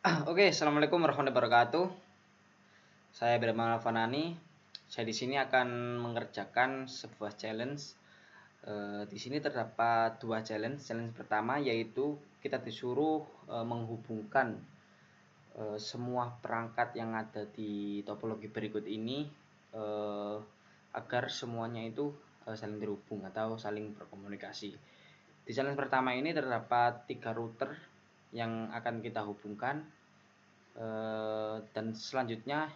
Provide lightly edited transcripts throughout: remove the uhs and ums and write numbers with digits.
Oke, assalamualaikum warahmatullahi wabarakatuh. Saya Brahma Fanani. Saya di sini akan mengerjakan sebuah challenge. Di sini terdapat dua challenge. Challenge pertama yaitu kita disuruh menghubungkan semua perangkat yang ada di topologi berikut ini agar semuanya itu saling terhubung atau saling berkomunikasi. Di challenge pertama ini terdapat 3 router yang akan kita hubungkan. Dan selanjutnya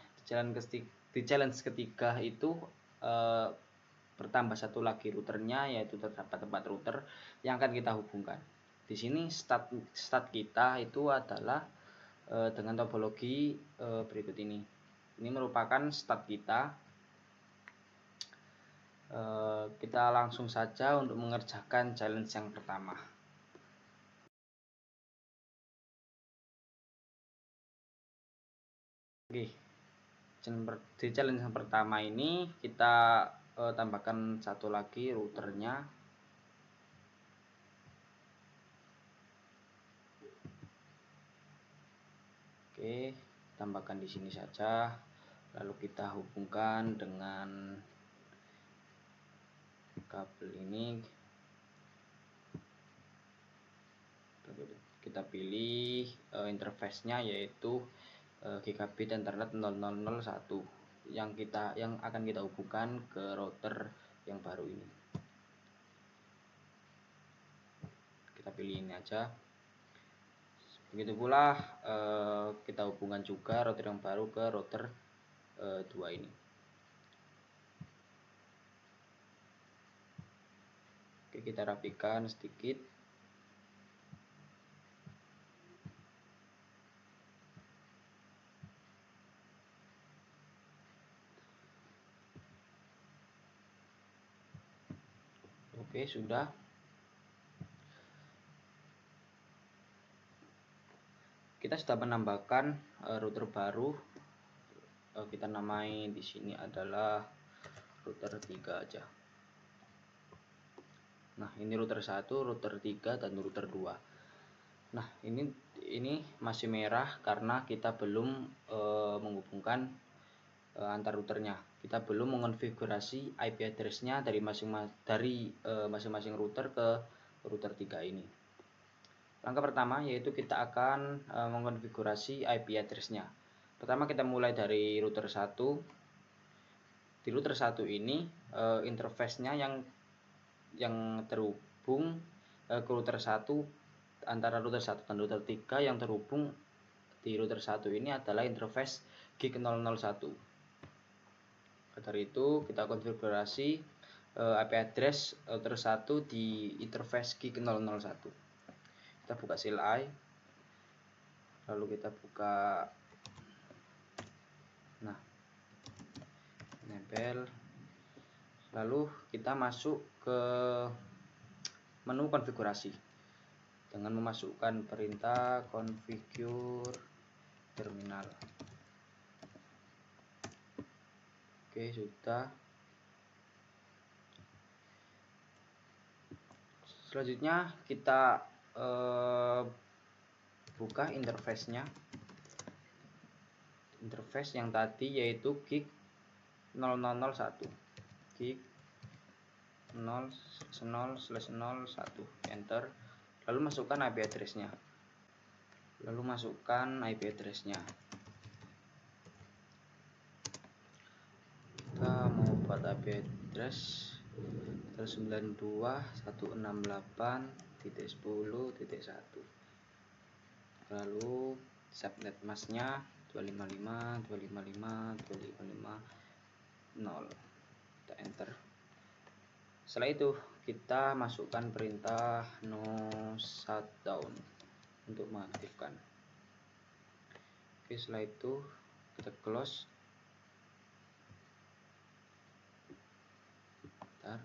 di challenge ketiga itu bertambah satu lagi routernya, yaitu terdapat 4 router yang akan kita hubungkan. Di sini start kita itu adalah dengan topologi berikut ini. Ini merupakan start kita. Kita langsung saja untuk mengerjakan challenge yang pertama. Oke, di challenge yang pertama ini kita tambahkan satu lagi routernya. Oke, tambahkan di sini saja, lalu kita hubungkan dengan kabel ini. Kita pilih interface-nya yaitu gigabit internet 0001 yang akan kita hubungkan ke router yang baru ini. Kita pilih ini aja. Begitu pula kita hubungkan juga router yang baru ke router 2 ini. Oke, kita rapikan sedikit. Oke, sudah. Kita sudah menambahkan router baru. Kita namai di sini adalah router 3 aja. Nah, ini router 1, router 3 dan router 2. Nah, ini masih merah karena kita belum menghubungkan antar routernya. Kita belum mengonfigurasi IP address-nya dari masing-masing router ke router 3 ini. Langkah pertama yaitu kita akan mengonfigurasi IP address-nya. Pertama kita mulai dari router 1. Di router 1 ini interface-nya yang terhubung ke router 1, antara router 1 dan router 3 yang terhubung di router 1 ini adalah interface gig 001. Dari itu kita konfigurasi IP address router 1 di interface gig 001. Kita buka CLI, lalu kita buka, nah, nempel, lalu kita masuk ke menu konfigurasi dengan memasukkan perintah configure terminal. Oke, sudah. Selanjutnya kita buka interface-nya. Interface yang tadi yaitu gig 0001. Gig 0/0/01. Enter. Lalu masukkan IP address-nya. Kita mau buat IP address 92.168.10.1. Lalu subnet mask-nya 255.255.255.0. Kita enter. Setelah itu kita masukkan perintah no shutdown untuk mengaktifkan. Oke, setelah itu kita close. Bentar.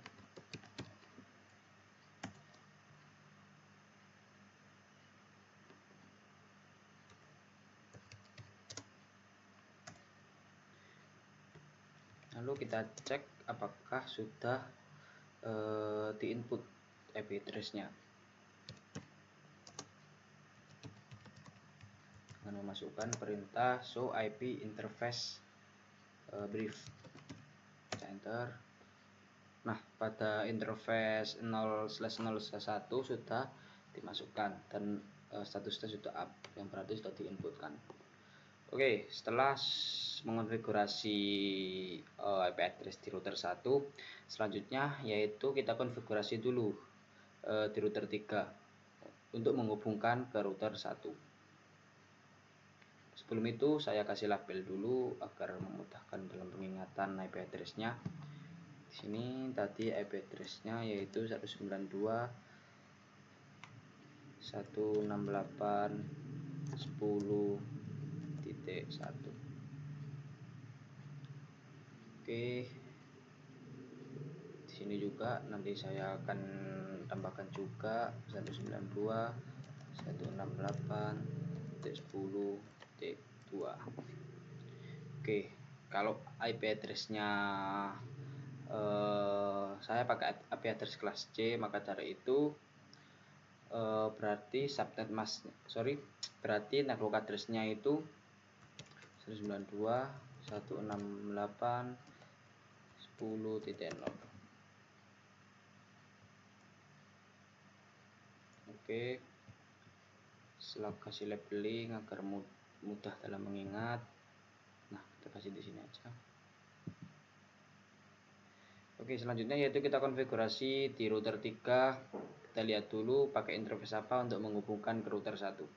Lalu kita cek apakah sudah di input IP address-nya. dengan memasukkan perintah show IP interface brief. Enter. Nah, pada interface 0/0/1 sudah dimasukkan dan statusnya sudah up, yang berarti sudah diinputkan. Oke, setelah mengonfigurasi IP address di router 1, selanjutnya yaitu kita konfigurasi dulu di router 3 untuk menghubungkan ke router 1. Sebelum itu saya kasih label dulu agar memudahkan dalam pengingatan IP address-nya. Di sini tadi IP address-nya yaitu 192.168.10.1. Oke, di sini juga nanti saya akan tambahkan juga 192.168.10.2. Oke, kalau IP address-nya saya pakai IP address kelas C, maka dari itu berarti subnet mask, berarti network address-nya itu 192.168.10.0. Oke, setelah kasih labeling agar mudah dalam mengingat, nah kita kasih di sini aja. Oke, selanjutnya yaitu kita konfigurasi di router 3. Kita lihat dulu pakai interface apa untuk menghubungkan ke router 1.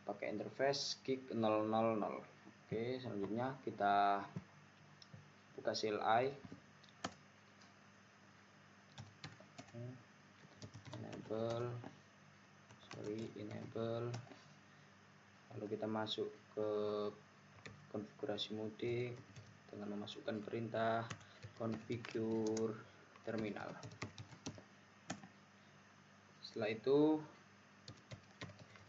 Pakai interface gig 000. Oke, selanjutnya kita buka CLI, enable, lalu kita masuk ke konfigurasi mode dengan memasukkan perintah configure terminal. Setelah itu,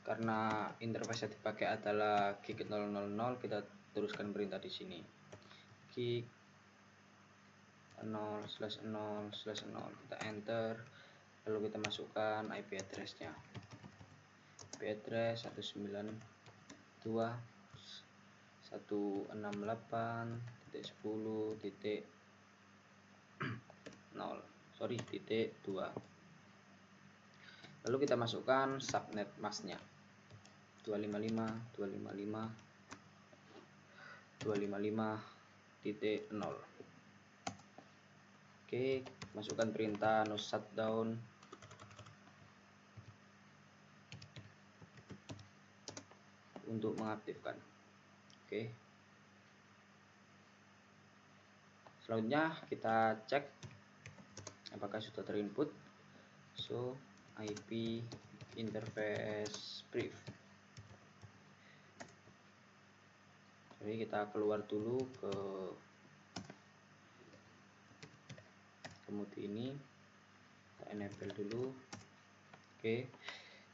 karena interface yang dipakai adalah gig 000, kita teruskan perintah di sini gig 0/0/0. Kita enter, lalu kita masukkan IP address-nya. IP address 192.168.10.2. Lalu kita masukkan subnet mask-nya 255.255.255.0. Oke, masukkan perintah no shutdown untuk mengaktifkan. Oke, selanjutnya kita cek apakah sudah terinput. So IP interface brief. Jadi kita keluar dulu ke mode ini, kita enable dulu. Oke,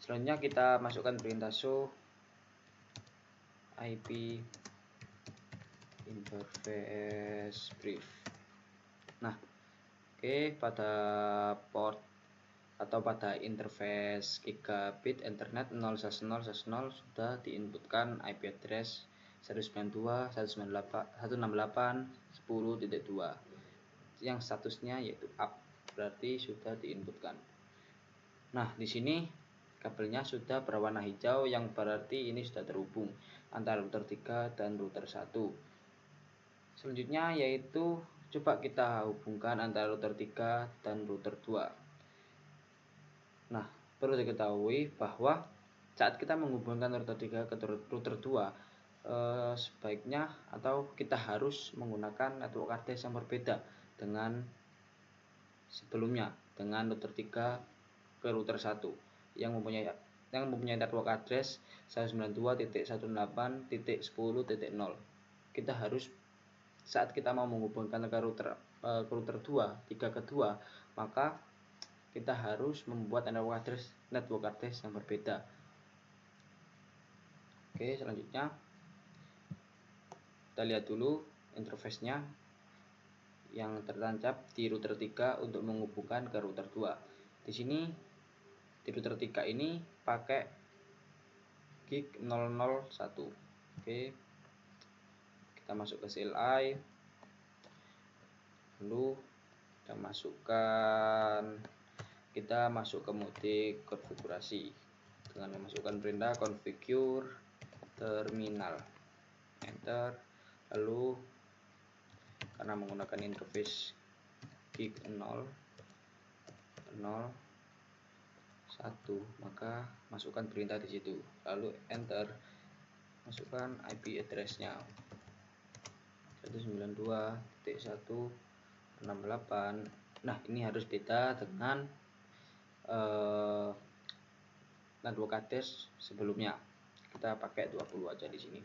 selanjutnya kita masukkan perintah show IP interface brief. Nah, oke, pada port atau pada interface gigabit internet 0/0/0 sudah diinputkan IP address 192.168.10.2 yang statusnya yaitu up, berarti sudah diinputkan. Nah, di sini kabelnya sudah berwarna hijau, yang berarti ini sudah terhubung antara router 3 dan router 1. Selanjutnya yaitu coba kita hubungkan antara router 3 dan router 2. Nah, perlu diketahui bahwa saat kita menghubungkan router 3 ke router 2, sebaiknya atau kita harus menggunakan network address yang berbeda dengan sebelumnya, dengan router 3 ke router 1 yang mempunyai network address 192.168.10.0. Kita harus, saat kita mau menghubungkan ke router 2, 3 ke 2, maka kita harus membuat network address yang berbeda. Oke, selanjutnya kita lihat dulu interface-nya yang tertancap di router 3 untuk menghubungkan ke router 2. Di sini di router 3 ini pakai gig 001. Oke, kita masuk ke CLI, lalu kita masuk ke mode konfigurasi dengan memasukkan perintah configure terminal, enter. Lalu karena menggunakan interface gig 001, maka masukkan perintah di situ, lalu enter, masukkan IP address-nya 192.168. Nah, ini harus beda dengan network address sebelumnya. Kita pakai 20 aja di sini.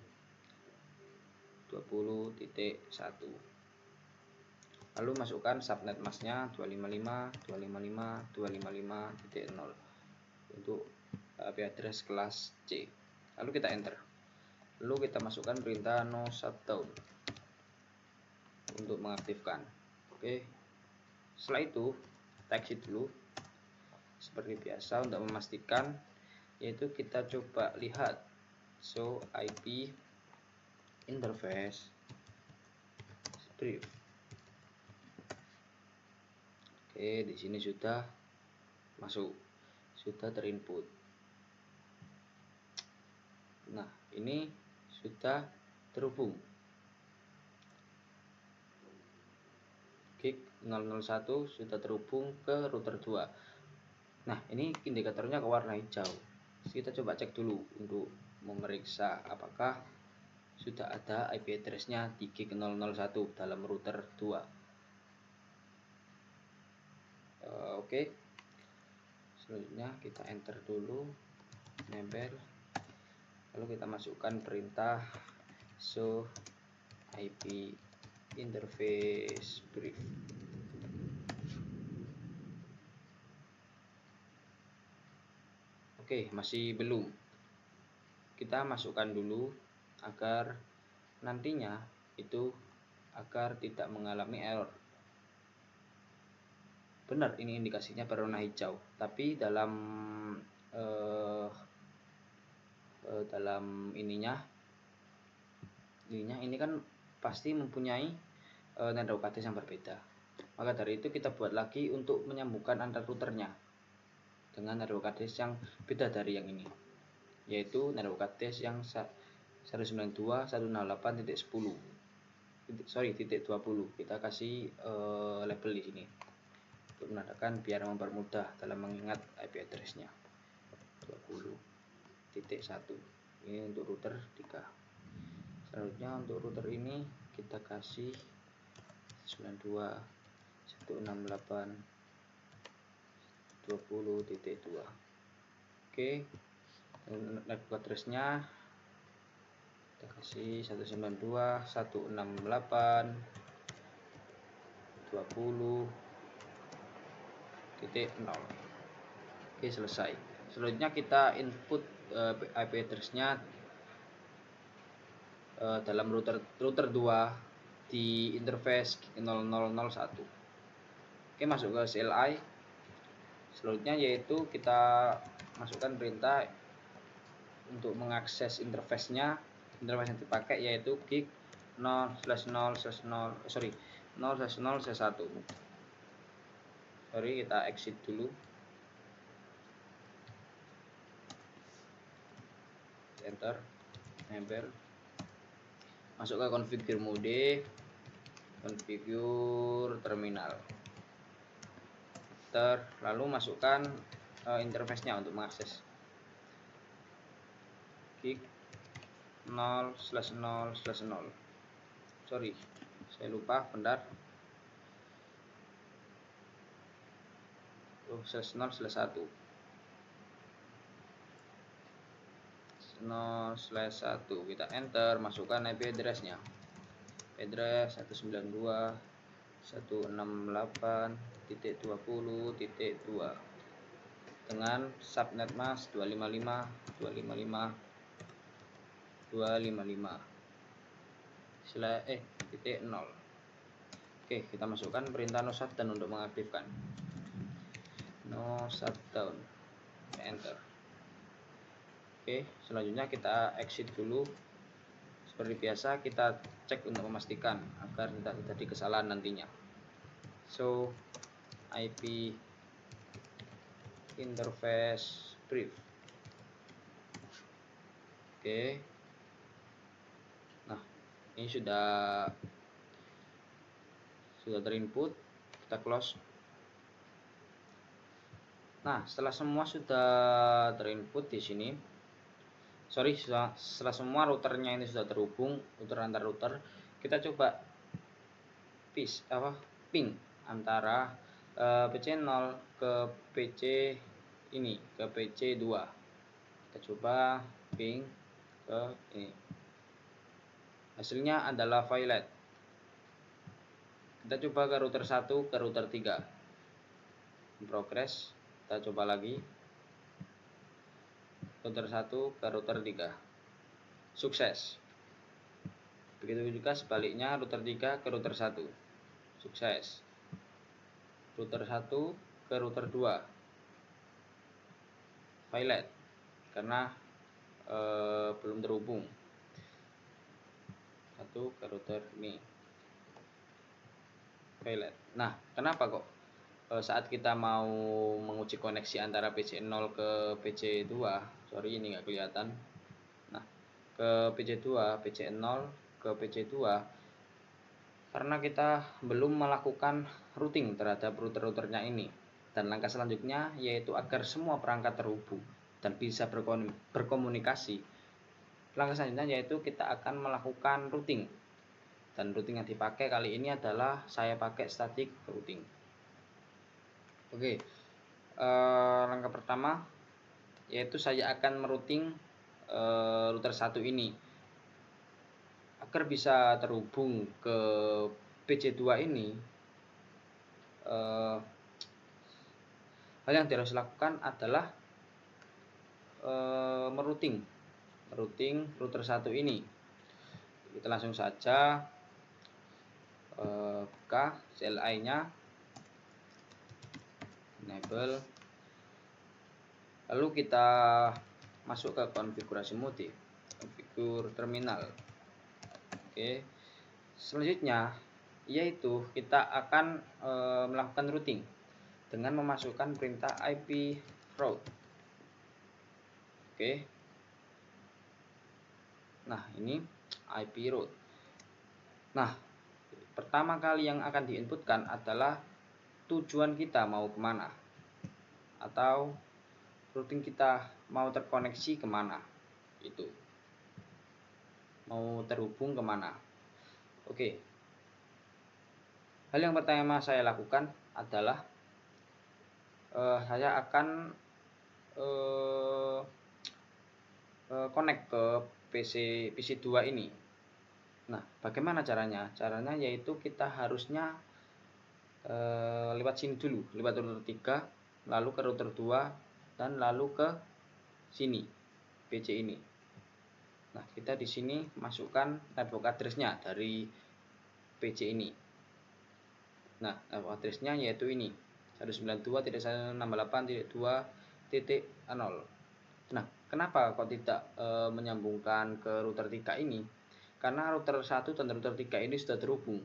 20.1. Lalu masukkan subnet masknya 255.255.255.0 untuk IP address kelas C. Lalu kita enter. Lalu kita masukkan perintah no shutdown untuk mengaktifkan. Oke. Setelah itu kita exit dulu seperti biasa untuk memastikan, yaitu kita coba lihat show IP interface brief. Oke, di sini sudah masuk, sudah terinput. Nah, ini sudah terhubung. Gig 001 sudah terhubung ke router 2. Nah, ini indikatornya ke warna hijau. Kita coba cek dulu untuk memeriksa apakah sudah ada IP address-nya di gig 001 dalam router 2. Oke. Selanjutnya kita enter dulu, nempel. Lalu kita masukkan perintah show IP interface brief. Oke, masih belum. Kita masukkan dulu agar nantinya itu agar tidak mengalami error. Benar, ini indikasinya berwarna hijau, tapi dalam ininya ini kan pasti mempunyai network address yang berbeda. Maka dari itu kita buat lagi untuk menyambungkan antar routernya dengan network address yang beda dari yang ini, yaitu network address yang 192.168.10. Kita kasih label di sini untuk menandakan biar mempermudah dalam mengingat IP address-nya. 20.1. Ini untuk router 3. Selanjutnya untuk router ini kita kasih 92.168.20.2. Oke, network address-nya kita kasih 192.168.20.0. Oke, selesai. Selanjutnya kita input IP address-nya dalam router 2 di interface 0001. Oke, masuk ke CLI. Selanjutnya yaitu kita masukkan perintah untuk mengakses interface-nya. Interface yang dipakai yaitu gig 0/0/0, 0/0/1. Kita exit dulu. Enter, nempel. Masuk ke configure mode, configure terminal. Lalu masukkan interface-nya untuk mengakses gig 0/0/0. Saya lupa, bentar. 0/0/1. 0/1. Kita enter, masukkan IP address-nya. Address 192.168.20.2 dengan subnet mask 255.255.255.0. Oke, kita masukkan perintah no shutdown untuk mengaktifkan. No shutdown, enter. Oke, selanjutnya kita exit dulu. Seperti biasa kita cek untuk memastikan agar tidak terjadi kesalahan nantinya. So IP interface brief. Oke. Nah, ini sudah terinput. Kita close. Nah, setelah semua sudah terinput di sini, setelah semua routernya ini sudah terhubung, router antar router, kita coba ping antara PC 0 ke PC ini, ke PC 2. Kita coba ping ke ini. Hasilnya adalah violet. Kita coba ke router 1 ke router 3. In progress. Kita coba lagi. Router 1 ke router 3. Sukses. Begitu juga sebaliknya router 3 ke router 1. Sukses. Router 1 ke router 2. Violet. Karena belum terhubung. 1 ke router ini. Violet. Nah, kenapa kok saat kita mau menguji koneksi antara PC 0 ke PC 2, sorry ini nggak kelihatan. Nah, ke PC 2, PC 0 ke PC 2, karena kita belum melakukan routing terhadap router-routernya ini. Dan langkah selanjutnya yaitu agar semua perangkat terhubung dan bisa berkomunikasi. Langkah selanjutnya yaitu kita akan melakukan routing. Dan routing yang dipakai kali ini adalah saya pakai static routing. Oke, langkah pertama yaitu saya akan merouting router 1 ini agar bisa terhubung ke PC 2 ini. Hal yang harus dilakukan adalah merouting router 1 ini. Kita langsung saja buka CLI-nya, enable, lalu kita masuk ke konfigurasi mode, konfigur terminal. Oke, selanjutnya yaitu kita akan melakukan routing dengan memasukkan perintah IP route. Oke, nah ini IP route. Nah, pertama kali yang akan diinputkan adalah tujuan kita mau kemana, atau routing kita mau terkoneksi kemana, itu mau terhubung kemana. Oke, hal yang pertama saya lakukan adalah saya akan connect ke PC 2 ini. Nah, bagaimana caranya? Caranya yaitu kita harusnya lewat sini dulu, lewat router 3, lalu ke router 2, dan lalu ke sini, PC ini. Nah, kita di sini masukkan network address-nya dari PC ini. Nah, network address-nya yaitu ini, 192.168.2.0. Nah, kenapa kok tidak menyambungkan ke router 3 ini? Karena router 1 dan router 3 ini sudah terhubung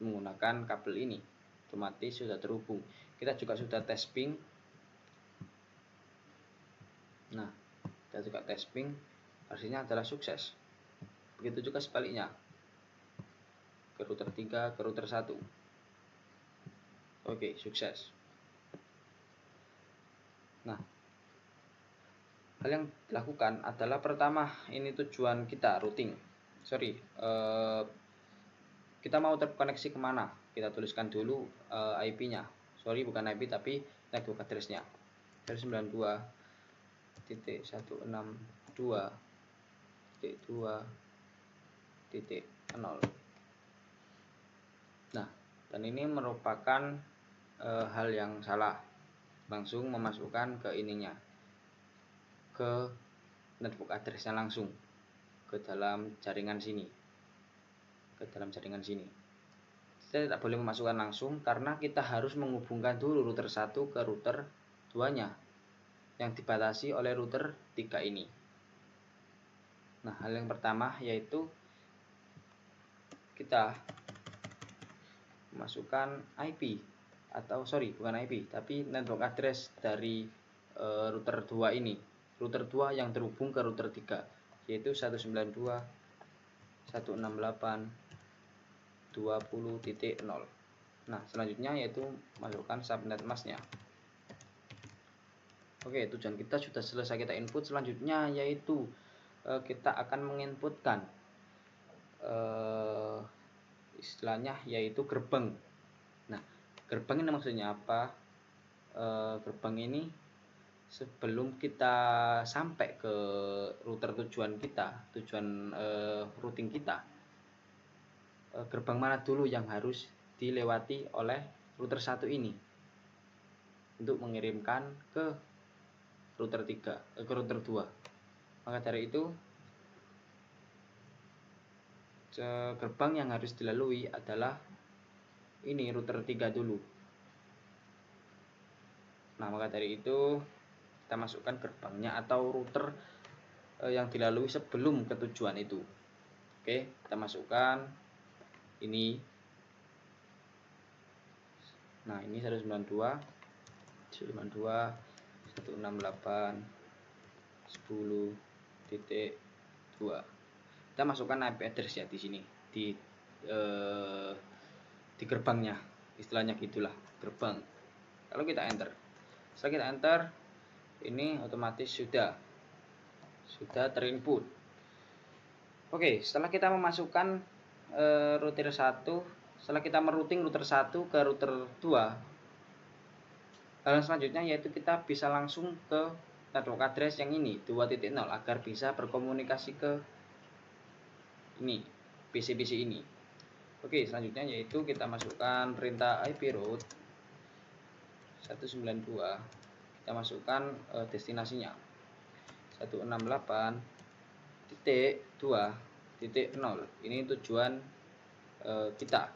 menggunakan kabel ini, otomatis sudah terhubung. Kita juga sudah tes ping. Nah, kita juga tes ping, hasilnya adalah sukses. Begitu juga sebaliknya, ke router 3 ke router 1. Oke, sukses. Nah, hal yang dilakukan adalah pertama, ini tujuan kita routing. Kita mau terkoneksi kemana? Kita tuliskan dulu IP-nya. Sorry, bukan IP tapi network address-nya. 192.168.2.2.0. Nah, dan ini merupakan hal yang salah. Langsung memasukkan ke ininya, ke network address-nya langsung ke dalam jaringan sini. Kita tidak boleh memasukkan langsung karena kita harus menghubungkan dulu router 1 ke router 2-nya yang dibatasi oleh router 3 ini. Nah, hal yang pertama yaitu kita masukkan IP atau bukan IP tapi network address dari router 2 ini. Router 2 yang terhubung ke router 3 yaitu 192.168.20.0. Nah, selanjutnya yaitu masukkan subnet masknya. Oke, tujuan kita sudah selesai kita input. Selanjutnya yaitu kita akan menginputkan istilahnya yaitu gerbang. Nah, gerbang ini maksudnya apa? Gerbang ini sebelum kita sampai ke router tujuan routing kita, gerbang mana dulu yang harus dilewati oleh router 1 ini untuk mengirimkan ke router 3 ke router 2. Maka dari itu gerbang yang harus dilalui adalah ini router 3 dulu. Nah, maka dari itu kita masukkan gerbangnya atau router yang dilalui sebelum ke tujuan itu. Oke, kita masukkan ini. Nah, ini 192.168.10.2. Kita masukkan IP address ya di sini di gerbangnya, istilahnya gitulah, gerbang. Kalau kita enter, setelah kita enter, ini otomatis sudah terinput. Oke, setelah kita memasukkan router 1, setelah kita merouting router 1 ke router 2, hal selanjutnya yaitu kita bisa langsung ke network address yang ini 2.0 agar bisa berkomunikasi ke ini PC-PC ini. Oke, selanjutnya yaitu kita masukkan perintah IP route 192. Kita masukkan destinasinya 168.2.0. Ini tujuan kita.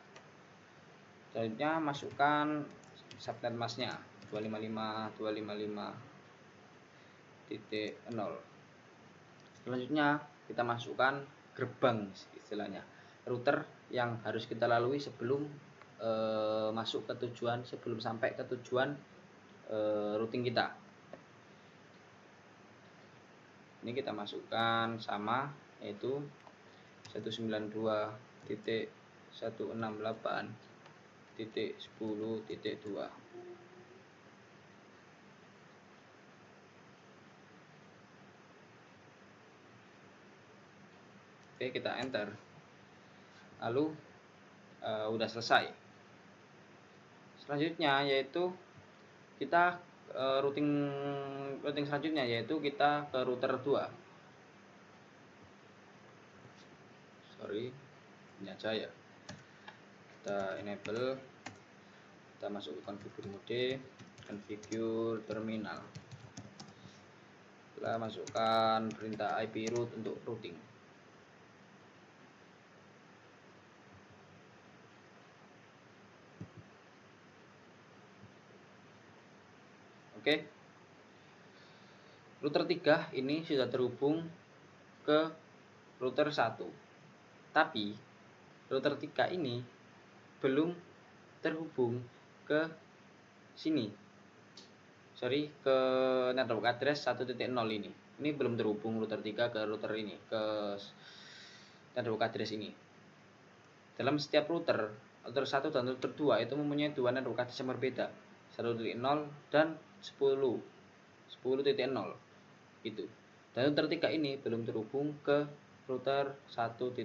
Selanjutnya masukkan subnet masknya 255.255.0. Selanjutnya kita masukkan gerbang, istilahnya router yang harus kita lalui sebelum masuk ke tujuan, sebelum sampai ke tujuan routing kita. Ini kita masukkan sama, yaitu 192.168.10.2. Oke, kita enter. Lalu udah selesai. Selanjutnya yaitu kita routing selanjutnya yaitu kita ke router 2. Ini aja ya. Kita enable, kita masuk ke configure mode, configure terminal. Kita masukkan perintah IP route untuk routing. Oke. Router 3 ini sudah terhubung ke router 1. Tapi router 3 ini belum terhubung ke sini. Ke network address 1.0 ini. Ini belum terhubung router 3 ke router ini, ke network address ini. Dalam setiap router 1 dan router 2 itu mempunyai dua network address yang berbeda, 1.0 dan 10.0 itu. Dan router 3 ini belum terhubung ke router 1.0.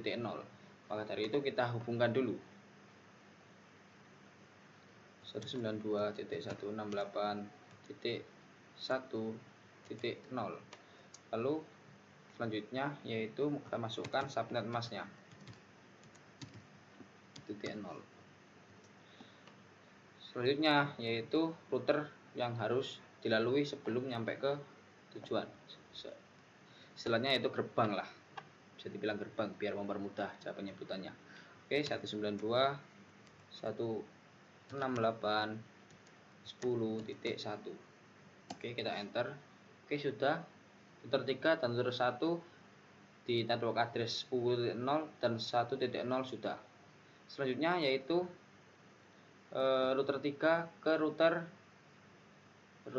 Maka dari itu kita hubungkan dulu 192.168.1.0. Lalu selanjutnya yaitu kita masukkan subnet masknya 0. Selanjutnya yaitu router yang harus dilalui sebelum nyampe ke tujuan. Istilahnya itu gerbang lah, bisa dibilang gerbang biar mempermudah cara penyebutannya. Oke, 192.168.10.1. Oke, kita enter. Oke, sudah. Router 3 dan router 1 di network address U0 dan 1.0 sudah. Selanjutnya yaitu router 3 ke router 2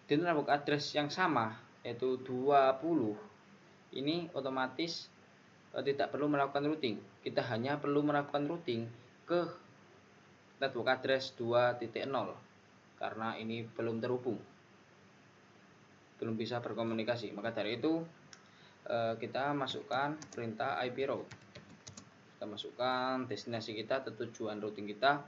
di network address yang sama yaitu 20. Ini otomatis tidak perlu melakukan routing. Kita hanya perlu melakukan routing ke network address 2.0 karena ini belum terhubung, belum bisa berkomunikasi. Maka dari itu kita masukkan perintah IP route. Kita masukkan destinasi kita atau tujuan routing kita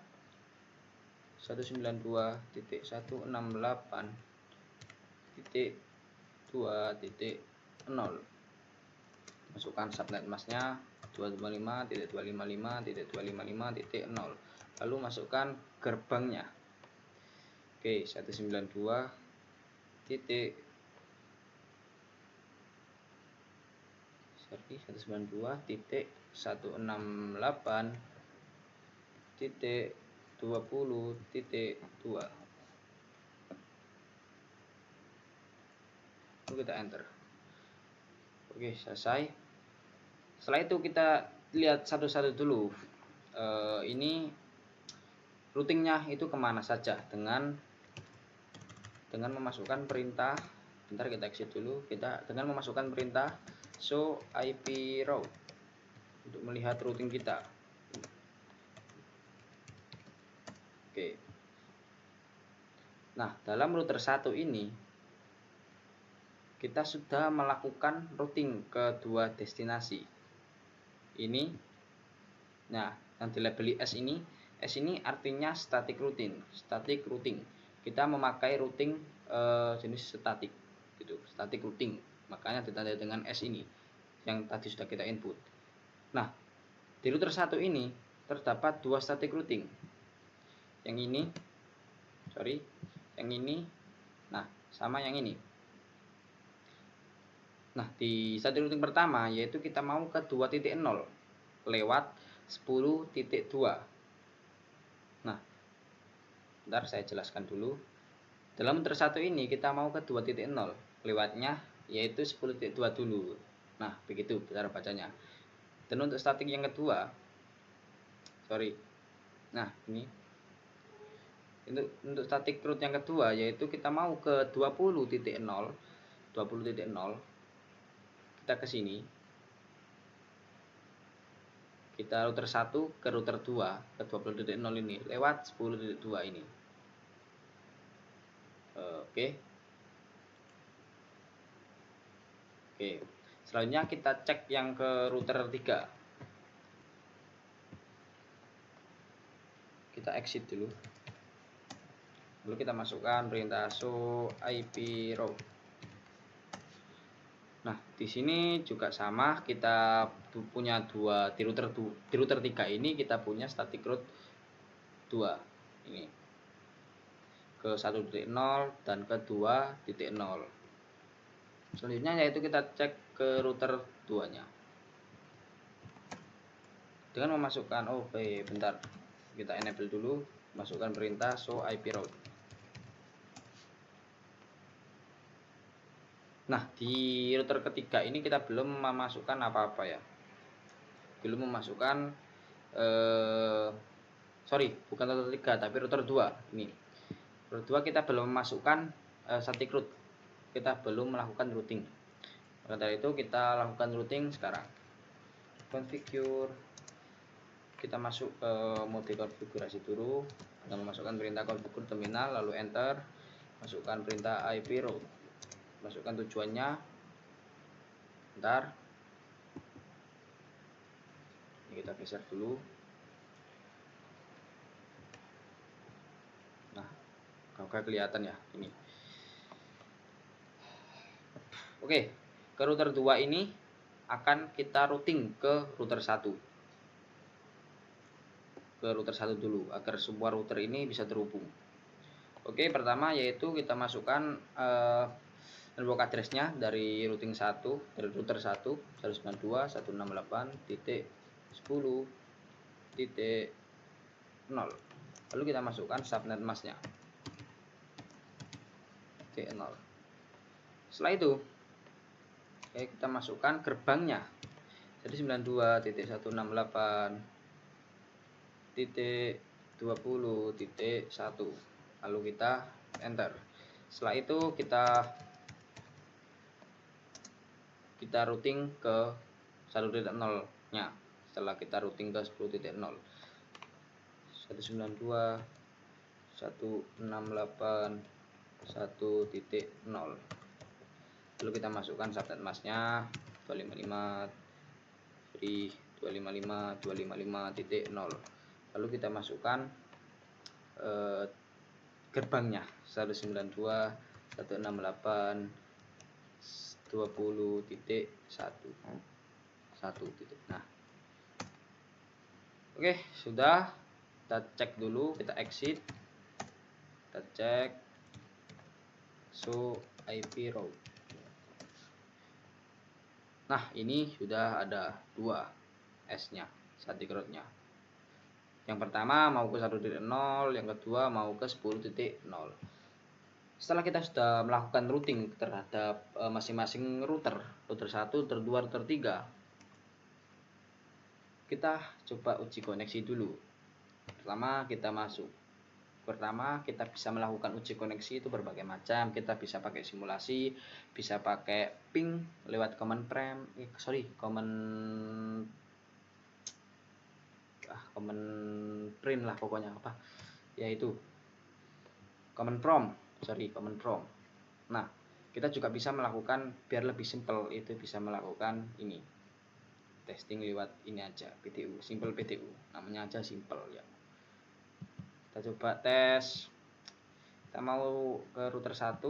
192.168.2.0. Masukkan subnet masknya 255.255.255.0. Lalu masukkan gerbangnya. Oke, 192 titik 192.168.20.2. Lalu kita enter. Oke, selesai. Setelah itu kita lihat satu-satu dulu. Ini routingnya itu kemana saja dengan memasukkan perintah. Bentar, kita exit dulu. Kita dengan memasukkan perintah show IP route untuk melihat routing kita. Oke. Nah, dalam router 1 ini kita sudah melakukan routing ke dua destinasi. Ini, nah, yang dilabeli S ini artinya static routing. Kita memakai routing jenis static, gitu, static routing. Makanya ditandai dengan S ini yang tadi sudah kita input. Nah, di router 1 ini terdapat dua static routing. Yang ini, nah, sama yang ini. Nah, di static routing pertama yaitu kita mau ke 2.0 lewat 10.2. Nah, bentar saya jelaskan dulu. Dalam router 1 ini kita mau ke 2.0, lewatnya yaitu 10.2 dulu. Nah, begitu cara bacanya. Dan untuk static yang kedua, nah, ini untuk static route yang kedua yaitu kita mau ke 20.0, kita ke sini. Kita router 1 ke router 2 ke 20.0 ini lewat 10.2 ini. Oke. Selanjutnya kita cek yang ke router 3. Kita exit dulu. Lalu kita masukkan perintah show IP route. Nah, di sini juga sama, kita punya dua di router 3 ini kita punya static route 2 ini ke 1.0 dan ke 2.0. Selanjutnya yaitu kita cek ke router 2-nya dengan memasukkan bentar, kita enable dulu, masukkan perintah show IP route. Nah, di router ketiga ini kita belum memasukkan apa-apa ya, belum memasukkan bukan router 3 tapi router 2 ini. Router 2 kita belum memasukkan static route, kita belum melakukan routing. Maka dari itu kita lakukan routing sekarang. Configure, kita masuk ke mode konfigurasi dulu dengan memasukkan perintah configure terminal, lalu enter, masukkan perintah IP route, masukkan tujuannya. Bentar, ini kita geser dulu. Nah, kalau kelihatan ya ini. Oke, ke router 2 ini akan kita routing ke router 1. Ke router 1 dulu agar semua router ini bisa terhubung. Oke, pertama yaitu kita masukkan network address-nya dari routing 1, dari router 1 192.168.10.0. Lalu kita masukkan subnet masknya 0. Setelah itu Oke, kita masukkan gerbangnya. Jadi 92.168.20.1. Lalu kita enter. Setelah itu kita routing ke 1.0 nya. Setelah kita routing ke 10.0, 192.168.1.0. Lalu kita masukkan subnet masknya 255 free 255.255.0. Lalu kita masukkan gerbangnya 192.168.20.1. Nah, oke, sudah. Kita cek dulu, kita exit, kita cek show IP route. Nah, ini sudah ada 2 S-nya, static route-nya. Yang pertama mau ke 1.0, yang kedua mau ke 10.0. Setelah kita sudah melakukan routing terhadap masing-masing router 1, router 2, router 3, kita coba uji koneksi dulu. Pertama kita bisa melakukan uji koneksi itu berbagai macam. Kita bisa pakai simulasi, bisa pakai ping lewat command print lah pokoknya, yaitu command prompt. Nah, kita juga bisa melakukan, biar lebih simple, itu bisa melakukan ini testing lewat ini aja, PTU, simple PTU, namanya aja simple ya. Kita coba tes. Kita mau ke router 1,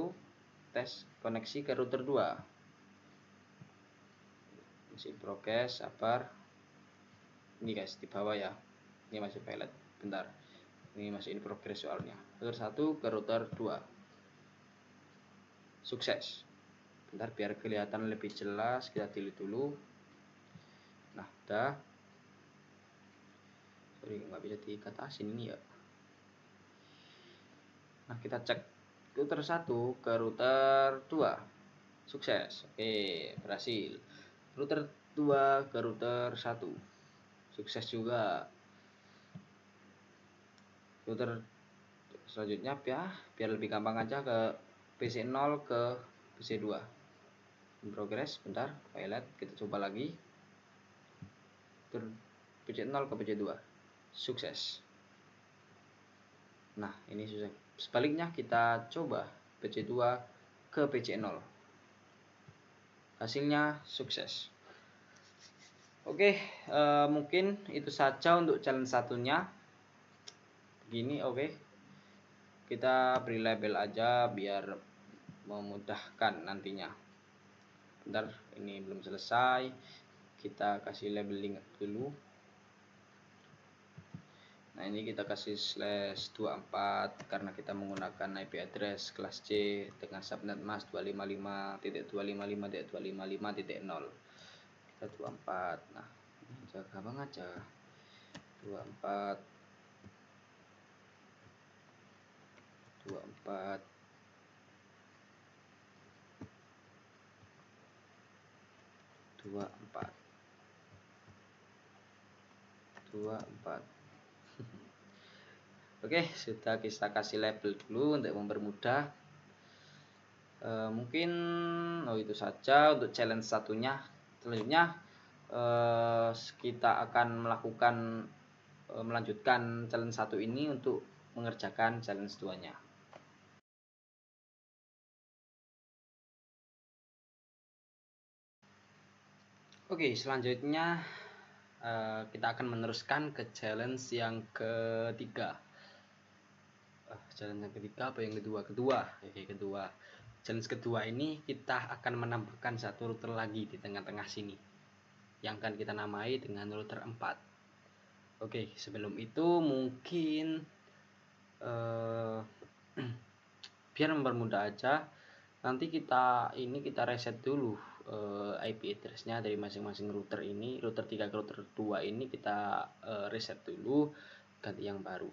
tes koneksi ke router 2. Masih progress, sabar. Ini guys di bawah ya. Ini masih pilot. Bentar. Ini masih in progress soalnya. Router 1 ke router 2. Sukses. Bentar biar kelihatan lebih jelas, kita delete dulu. Nah, udah. Sorry, nggak bisa dikatasin ini ya. Nah, kita cek router 1 ke router 2. Sukses. Oke, berhasil. Router 2 ke router 1. Sukses juga. Router selanjutnya biar lebih gampang aja ke PC 0 ke PC 2. In progress, bentar, pilot, kita coba lagi. Router PC 0 ke PC 2. Sukses. Nah, ini susah. Sebaliknya kita coba PC 2 ke PC 0. Hasilnya sukses. Oke, mungkin itu saja untuk challenge satunya. Begini, oke. Kita beri label aja biar memudahkan nantinya. Bentar, ini belum selesai. Kita kasih labeling dulu. Nah, ini kita kasih /24 karena kita menggunakan IP address kelas C dengan subnet mask 255.255.255.0. Kita 24. Nah, ini jaga banget aja. 24 24 Oke, sudah kita kasih label dulu untuk mempermudah. Mungkin itu saja untuk challenge satunya. Selanjutnya kita akan melanjutkan challenge satu ini untuk mengerjakan challenge 2-nya. Oke, selanjutnya kita akan meneruskan ke challenge yang ketiga. Challenge yang ketiga apa yang kedua? Kedua. Challenge kedua ini kita akan menambahkan satu router lagi di tengah-tengah sini, yang akan kita namai dengan router 4. Oke, sebelum itu mungkin biar mempermudah aja, nanti kita reset dulu IP address-nya dari masing-masing router ini. Router 3 ke router 2 ini kita reset dulu, ganti yang baru.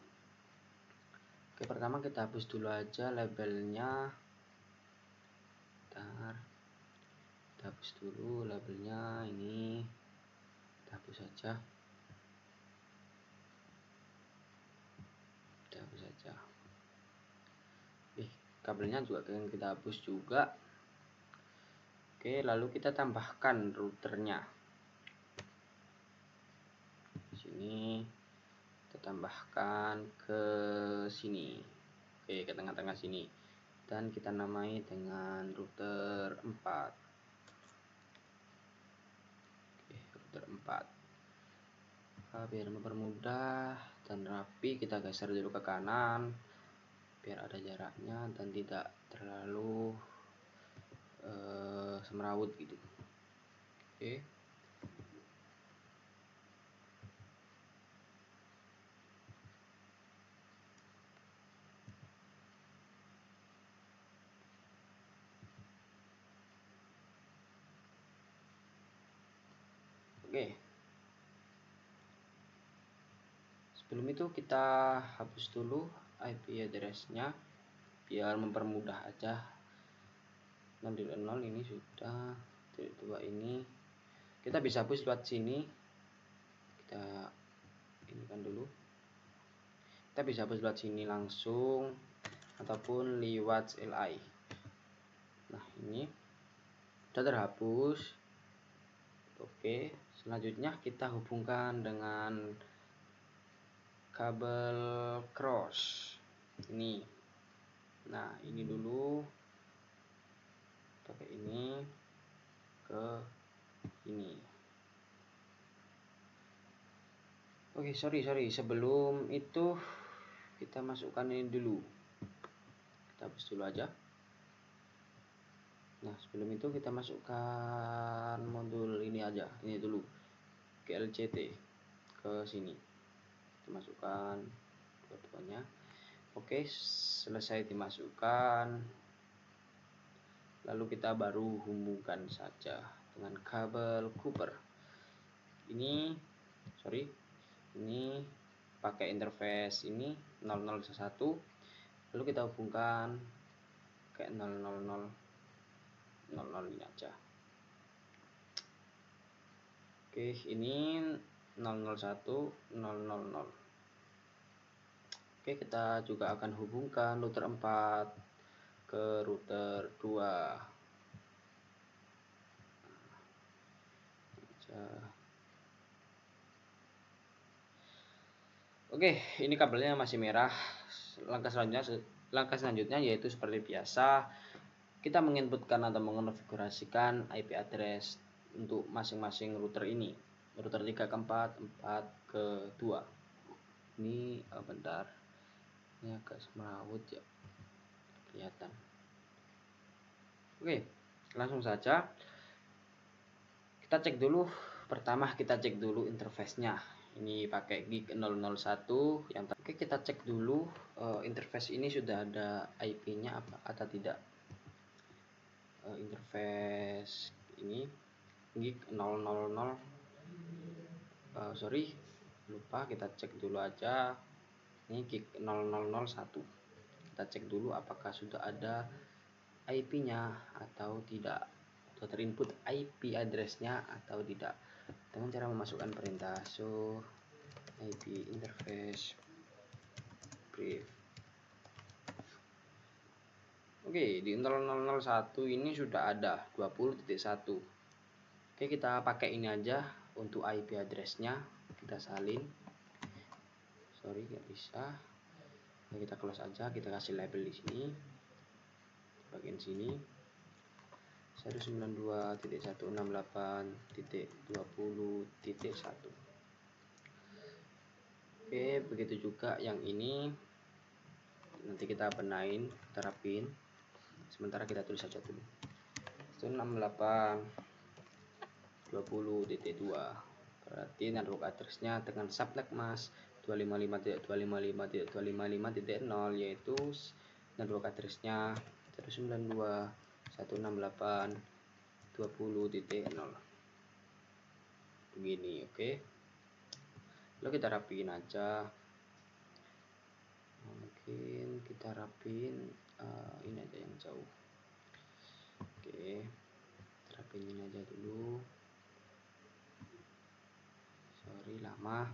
Oke, pertama kita hapus dulu aja labelnya. Bentar. Kita hapus hapus dulu labelnya, ini kita hapus saja. Kabelnya juga akan kita hapus juga. Oke, lalu kita tambahkan routernya. Sini kita tambahkan ke sini. Oke, ke tengah-tengah sini. Dan kita namai dengan router 4. Oke, router 4. Biar mempermudah dan rapi, kita geser dulu ke kanan biar ada jaraknya dan tidak terlalu semrawut gitu. Oke. Oke. Sebelum itu kita hapus dulu IP address-nya biar mempermudah aja. 0.0 ini sudah, 2 ini kita bisa hapus lewat sini. Kita ini kan dulu. Kita bisa hapus lewat sini langsung ataupun lewat CLI. Nah, ini sudah terhapus. Oke, selanjutnya kita hubungkan dengan kabel cross ini. Nah, ini dulu pakai ini ke ini. Oke, sorry sebelum itu kita masukkan ini dulu. Kita hapus dulu aja. Nah, sebelum itu kita masukkan modul ini aja, ini dulu ke LCT ke sini. Kita masukkan dua-duanya. Oke, selesai dimasukkan. Lalu kita baru hubungkan saja dengan kabel Cooper. Ini pakai interface ini 001. Lalu kita hubungkan kayak 000 ini aja. Oke, ini 001 000. Oke, kita juga akan hubungkan router 4 ke router 2. Oke, ini kabelnya masih merah. Langkah selanjutnya yaitu seperti biasa, kita menginputkan atau mengonfigurasikan IP address untuk masing-masing router ini. Router 3 ke 4, 4 ke 2. Ini bentar. Ini agak semrawut ya. Kelihatan. Oke, langsung saja. Kita cek dulu. Pertama kita cek dulu interface-nya. Ini pakai gig 001 yang oke, kita cek dulu interface ini sudah ada IP-nya apa atau tidak. Interface ini gig 000 lupa, kita cek dulu aja. Ini gig 0001. Kita cek dulu apakah sudah ada IP-nya atau tidak, atau terinput IP address-nya atau tidak, dengan cara memasukkan perintah show IP interface brief. Oke, di 0001 ini sudah ada 20.1. Oke, kita pakai ini aja untuk IP address-nya. Kita salin. Nggak bisa. Nah, kita close aja, kita kasih label di sini. Bagian sini 192.168.20.1. Oke, begitu juga yang ini. Nanti kita benahin, terapin. Sementara kita tulis saja dulu. 168.20.2. Berarti network address-nya dengan subnet mas 255.255.255.0 yaitu network address-nya 192.168.20.0 begini. Oke, lalu kita rapiin aja. Mungkin kita rapiin ini aja yang jauh. Oke, rapiin ini aja sama,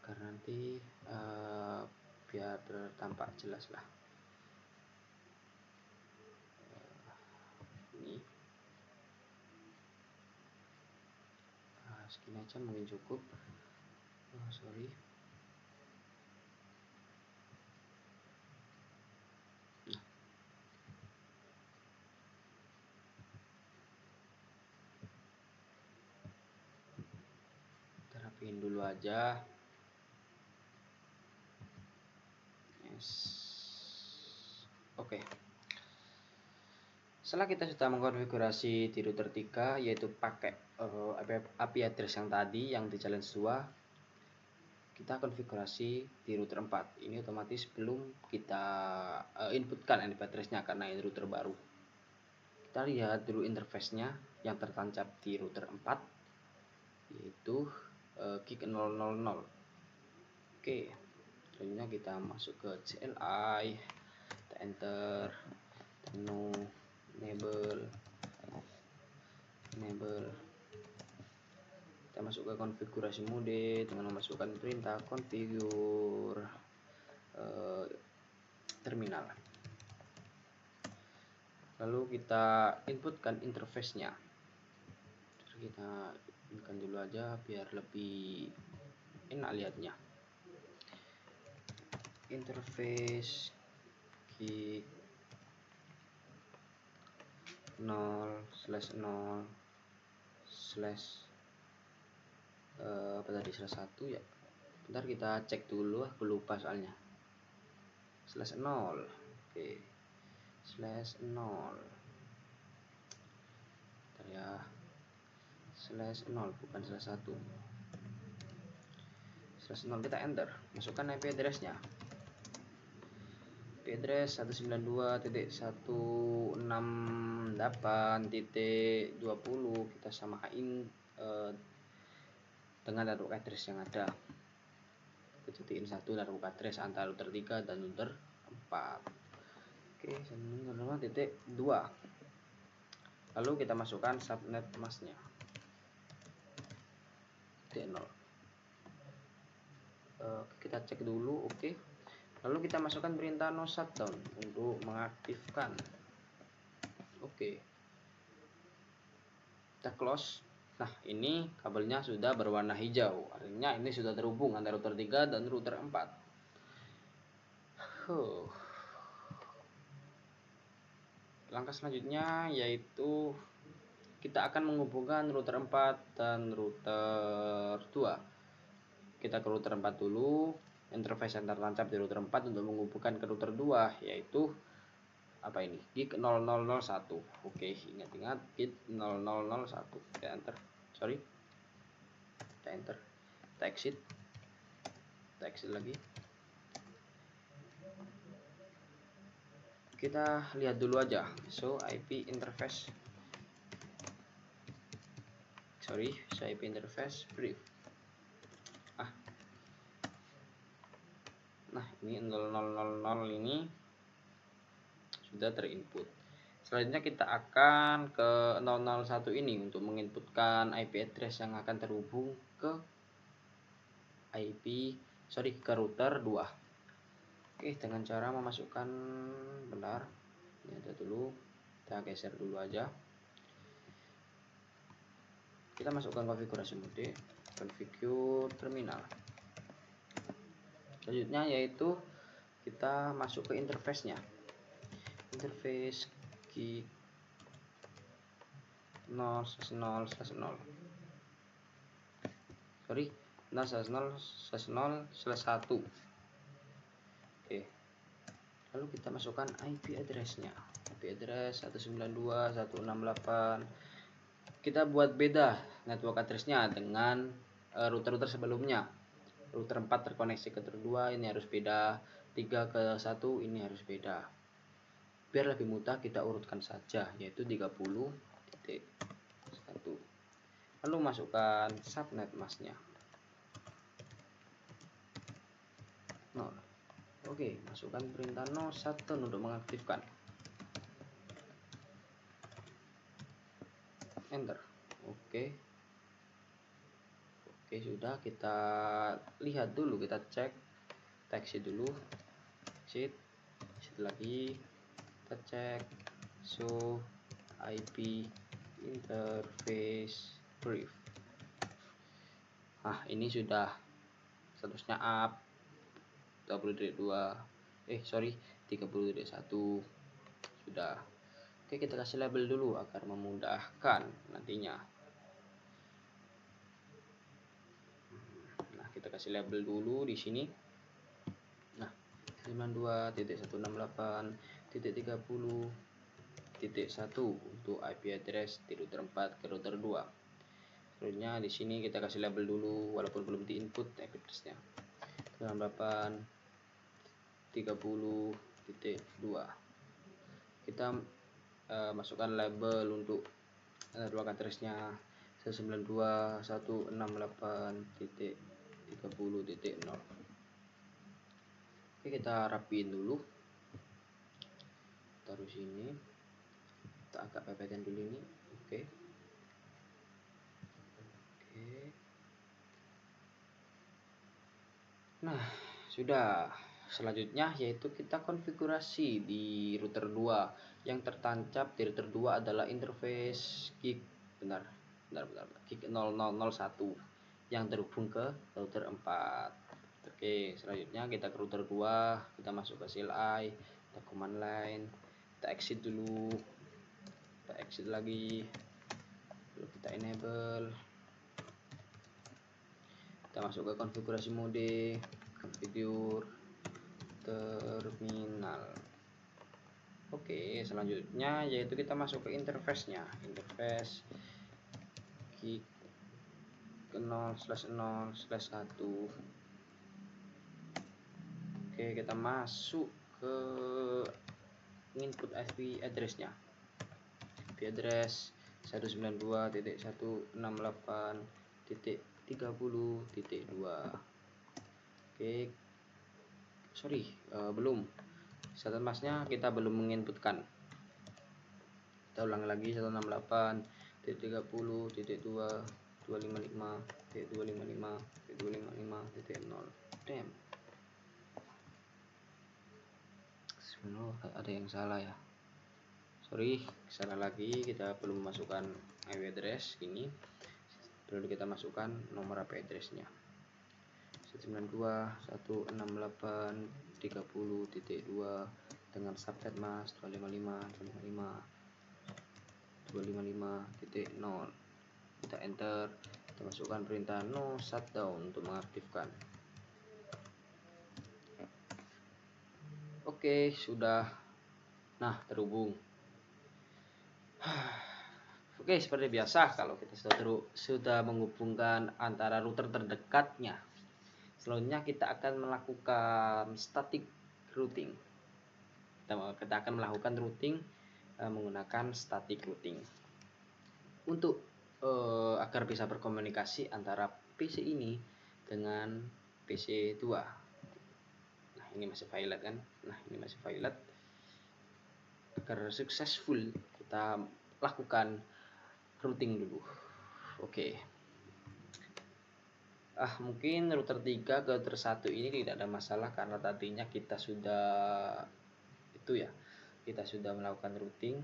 karena nanti biar tampak jelas lah. Ini segini aja mungkin cukup. Sorry. Kita rapiin dulu aja. Yes. Oke. Setelah kita sudah mengkonfigurasi di router 3, yaitu pakai IP address yang tadi yang di challenge 2, kita konfigurasi di router 4. Ini otomatis belum kita inputkan IP addressnya karena ini router baru. Kita lihat dulu interface-nya yang tertancap di router 4, yaitu gig 000. Oke, selanjutnya kita masuk ke CLI, kita enter menu enable, kita masuk ke konfigurasi mode dengan memasukkan perintah configure terminal. Lalu kita inputkan interface-nya. Kita inputkan dulu aja biar lebih enak lihatnya. Interface gig 0/0/ apa tadi, /1 ya. Bentar kita cek dulu, aku lupa soalnya. /0. Oke. /0. Bentar ya. /0 bukan /1. /0 kita enter, masukkan IP address-nya. IP address 192.168.20, kita samain dengan network address yang ada. Kita jadiin satu network address antara router 3 dan router 4. Oke, 192.2. Lalu kita masukkan subnet masknya D0. Kita cek dulu, oke. Lalu kita masukkan perintah no shutdown untuk mengaktifkan. Oke. Kita close. Nah, ini kabelnya sudah berwarna hijau. Artinya ini sudah terhubung antara router 3 dan router 4. Langkah selanjutnya yaitu kita akan menghubungkan router 4 dan router 2. Kita ke router 4 dulu. Interface yang tertancap di router 4 untuk menghubungkan ke router 2, yaitu apa ini? Gig 0001. Oke, ingat-ingat gig 0001. Kita enter. Sorry. Kita enter. Kita exit. Kita exit lagi. Kita lihat dulu aja. So IP interface. Sorry, so IP interface brief. Nah, ini 0000 ini sudah terinput. Selanjutnya kita akan ke 001 ini untuk menginputkan IP address yang akan terhubung ke ke router 2. Oke, dengan cara memasukkan, benar, ini ada dulu, kita geser dulu aja. Kita masukkan konfigurasi mode, configure terminal. Selanjutnya yaitu kita masuk ke interface-nya. Interface gig 0/0/0. Sorry, 0/0/0/1. Oke. Lalu kita masukkan IP address-nya. IP address 192.168. Kita buat beda network address-nya dengan router-router sebelumnya. Router 4 terkoneksi ke router 2, ini harus beda. 3 ke 1 ini harus beda. Biar lebih mudah kita urutkan saja, yaitu 30.1. Lalu masukkan subnet masknya 0. Oke, masukkan perintah no shutdown untuk mengaktifkan. Enter. Oke. Oke, sudah, kita lihat dulu, kita cek, kita exit dulu, exit lagi, kita cek show IP interface brief. Nah, ini sudah statusnya up 30.2 sudah. Oke, kita kasih label dulu agar memudahkan nantinya. Nah, kita kasih label dulu di sini. Nah, 92.168.30.1 untuk IP address di router 4 ke router 2. Selanjutnya di sini kita kasih label dulu walaupun belum di input IP addressnya. 98.30.2. Kita masukkan label untuk ruang addressnya 192.168.30.0. Oke, kita rapiin dulu, taruh sini, kita agak pepetin dulu ini. Oke. Nah, sudah. Selanjutnya yaitu kita konfigurasi di router 2. Yang tertancap di router 2 adalah interface gig gig 0001 yang terhubung ke router 4. Oke, selanjutnya kita ke router 2, kita masuk ke CLI, kita command line, kita exit dulu, kita exit lagi, lalu kita enable, kita masuk ke konfigurasi mode, configure terminal. Oke, selanjutnya yaitu kita masuk ke interface-nya, interface gig 0/0/1. Oke, kita masuk ke input IP address-nya. IP address 192.168.30.2. Oke. Sorry, belum. Status masnya kita belum menginputkan. Kita ulang lagi 168.30.2.255.255.255.0. Damn. Ada yang salah ya. Sorry, salah lagi, kita belum masukkan IP address ini. Perlu kita masukkan nomor IP address-nya. 192.168.30.2 dengan subnet mas 255.255.0. Kita enter, kita masukkan perintah no shutdown untuk mengaktifkan. Oke, sudah. Nah, terhubung. Oke, seperti biasa kalau kita sudah menghubungkan antara router terdekatnya, selanjutnya kita akan melakukan static routing. Kita akan melakukan routing menggunakan static routing untuk agar bisa berkomunikasi antara PC ini dengan PC 2. Nah, ini masih violet kan? Nah, ini masih violet. Agar successful, kita lakukan routing dulu. Oke. Mungkin router 3 ke router 1 ini tidak ada masalah karena tadinya kita sudah melakukan routing.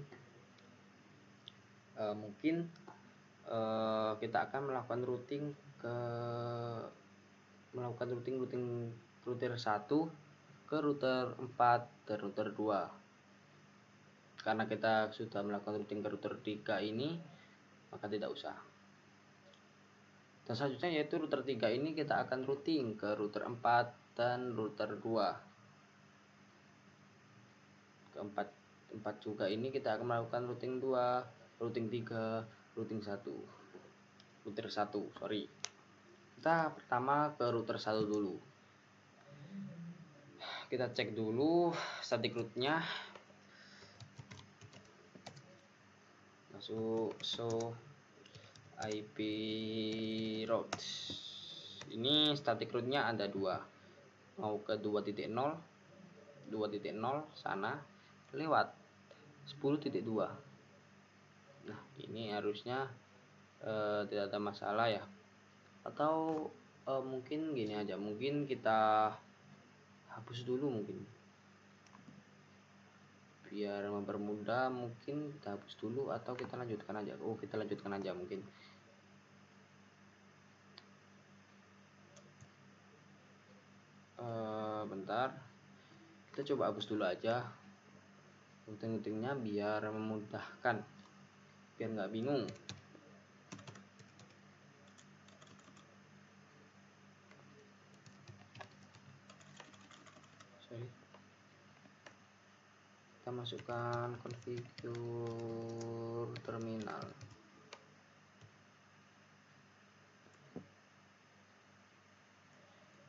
Mungkin kita akan melakukan routing router 1 ke router 4 dan router 2. Karena kita sudah melakukan routing ke router 3 ini, maka tidak usah. Dan selanjutnya yaitu router 3 ini kita akan routing ke router 4 dan router 2. Ke 4 juga ini kita akan melakukan routing 2, routing 3, routing 1. Router 1, sorry. Kita pertama ke router 1 dulu. Kita cek dulu static route-nya. Masuk show IP route. Ini static route-nya ada 2. Mau ke 2.0 sana lewat 10.2. Nah, ini harusnya tidak ada masalah ya. Atau mungkin gini aja, mungkin kita hapus dulu mungkin biar mempermudah, mungkin kita hapus dulu atau kita lanjutkan aja. Kita lanjutkan aja mungkin. Bentar, kita coba hapus dulu aja routing-routingnya biar memudahkan, biar nggak bingung. Kita masukkan configure terminal.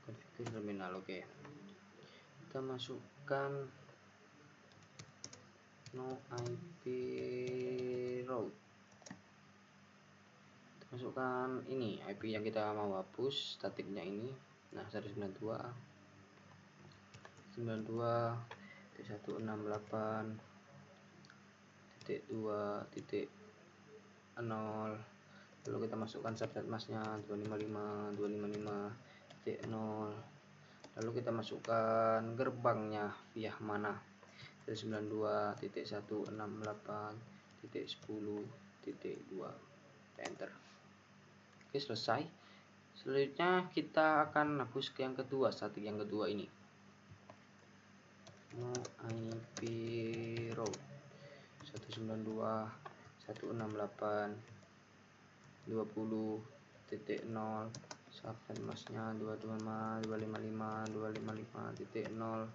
Configure terminal, oke. Kita masukkan no IP route. Kita masukkan ini IP yang kita mau hapus, statiknya ini. Nah, 192.168.2.0. lalu kita masukkan subnet masknya 255.255.0. lalu kita masukkan gerbangnya via mana 92.168.10.2. enter. Oke, selesai. Selanjutnya kita akan hapus ke yang kedua, statik yang kedua ini. No IP route 192.168.20.0. subnet masknya 255.255.0.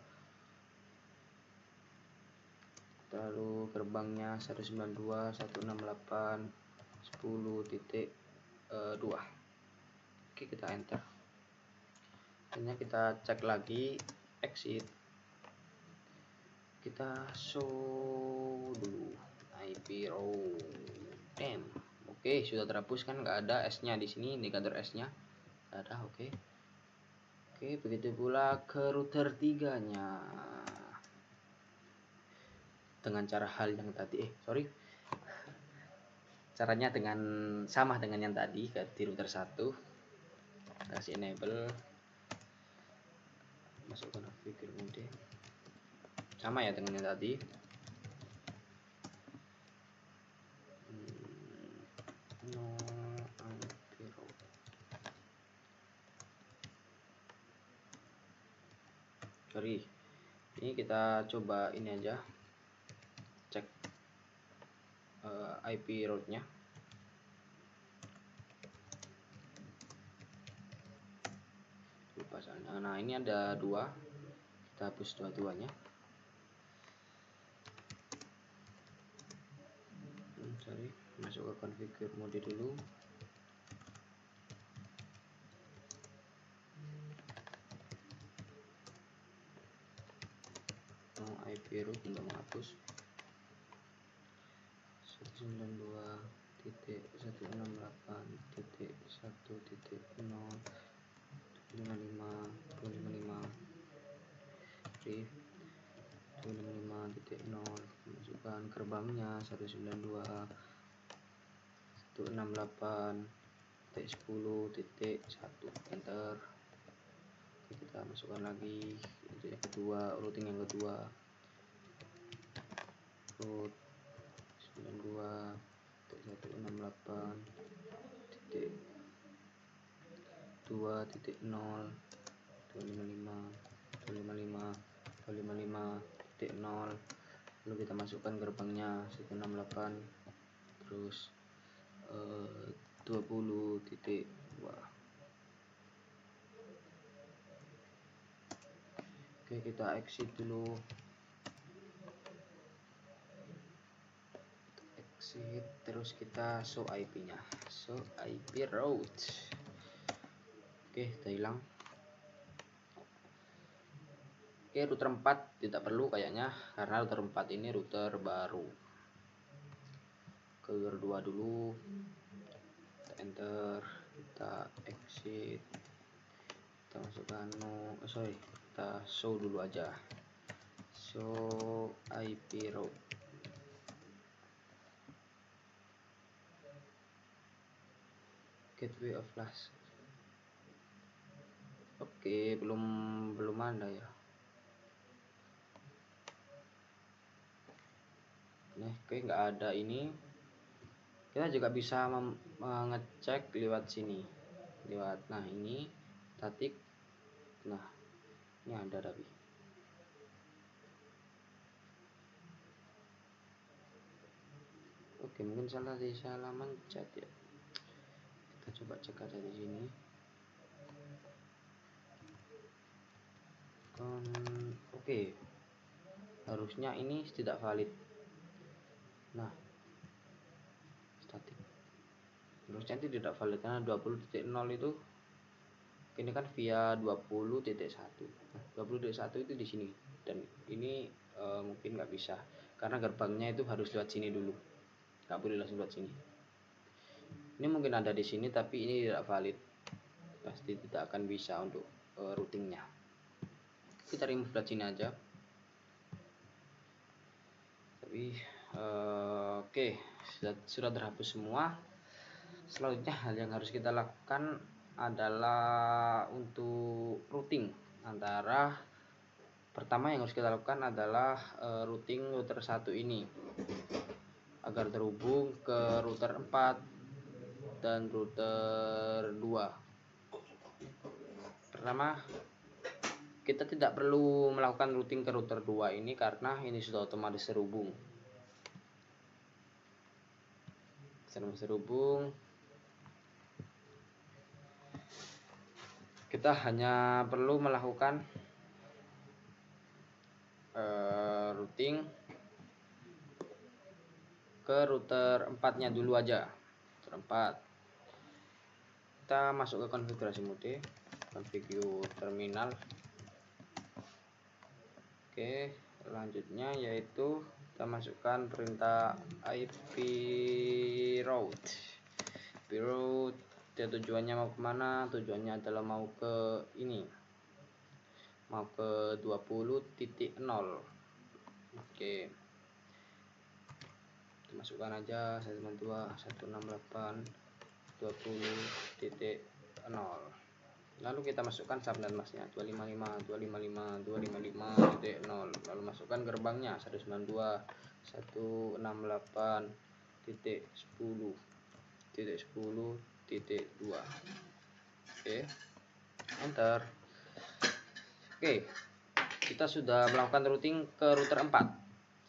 lalu gerbangnya 192.168.10.2. Oke, kita enter. Akhirnya kita cek lagi, exit, kita show dulu IP route. Oke, sudah terhapus kan, nggak ada S-nya di sini, indikator S-nya nggak ada. Oke, begitu pula ke router 3-nya dengan cara hal yang tadi. Caranya sama dengan yang tadi di router 1. Kasih enable, masukkan configure mode, sama ya dengan yang tadi. No IP route. Ini kita coba ini aja, cek IP route nya. Nah, ini ada 2, kita hapus dua-duanya. Masuk ke configure mode dulu. IP route untuk menghapus 192.168.255.0. masukkan gerbangnya 192.168.10.1. enter. Kita masukkan lagi itu yang kedua, routing yang kedua, route 92.2.0.255.0. lalu kita masukkan gerbangnya 168 terus 20.2. Oke, kita exit dulu. Terus kita show IP-nya, show IP route. Oke, udah hilang. Oke, router 4 tidak perlu kayaknya, karena router 4 ini router baru. Ke router 2 dulu, kita enter, kita exit, kita masukkan kita show dulu aja, show IP route. Gateway of last Oke, belum ada ya. Oke, nggak ada ini. Kita juga bisa mengecek lewat sini, nah ini statik. Nah ini ada tapi oke, mungkin salah mencet ya. Kita coba cek aja di sini. Oke, harusnya ini tidak valid. Nah, statik harusnya tidak valid karena 20.0 itu ini kan via 20.1. Nah, 20.1 itu di sini, dan ini mungkin nggak bisa karena gerbangnya itu harus lewat sini dulu, nggak boleh langsung lewat sini. Ini mungkin ada di sini tapi ini tidak valid, pasti tidak akan bisa untuk routingnya. Kita remove dari sini aja. Tapi oke, sudah terhapus semua. Selanjutnya hal yang harus kita lakukan adalah untuk routing antara, pertama yang harus kita lakukan adalah routing router 1 ini agar terhubung ke router 4 dan router 2. Pertama, kita tidak perlu melakukan routing ke router 2 ini karena ini sudah otomatis terhubung. Kita hanya perlu melakukan routing ke router 4-nya dulu aja. Router 4. Kita masuk ke konfigurasi mode, configure terminal. Oke, selanjutnya yaitu kita masukkan perintah IP route. Dan tujuannya mau kemana? Tujuannya adalah mau ke ini, mau ke 20.0. Oke, kita masukkan aja 192.168.20.0. lalu kita masukkan subnet masknya 255.255.255.0, lalu masukkan gerbangnya 192.168.10.10.2. oke, enter. Oke, kita sudah melakukan routing ke router 4.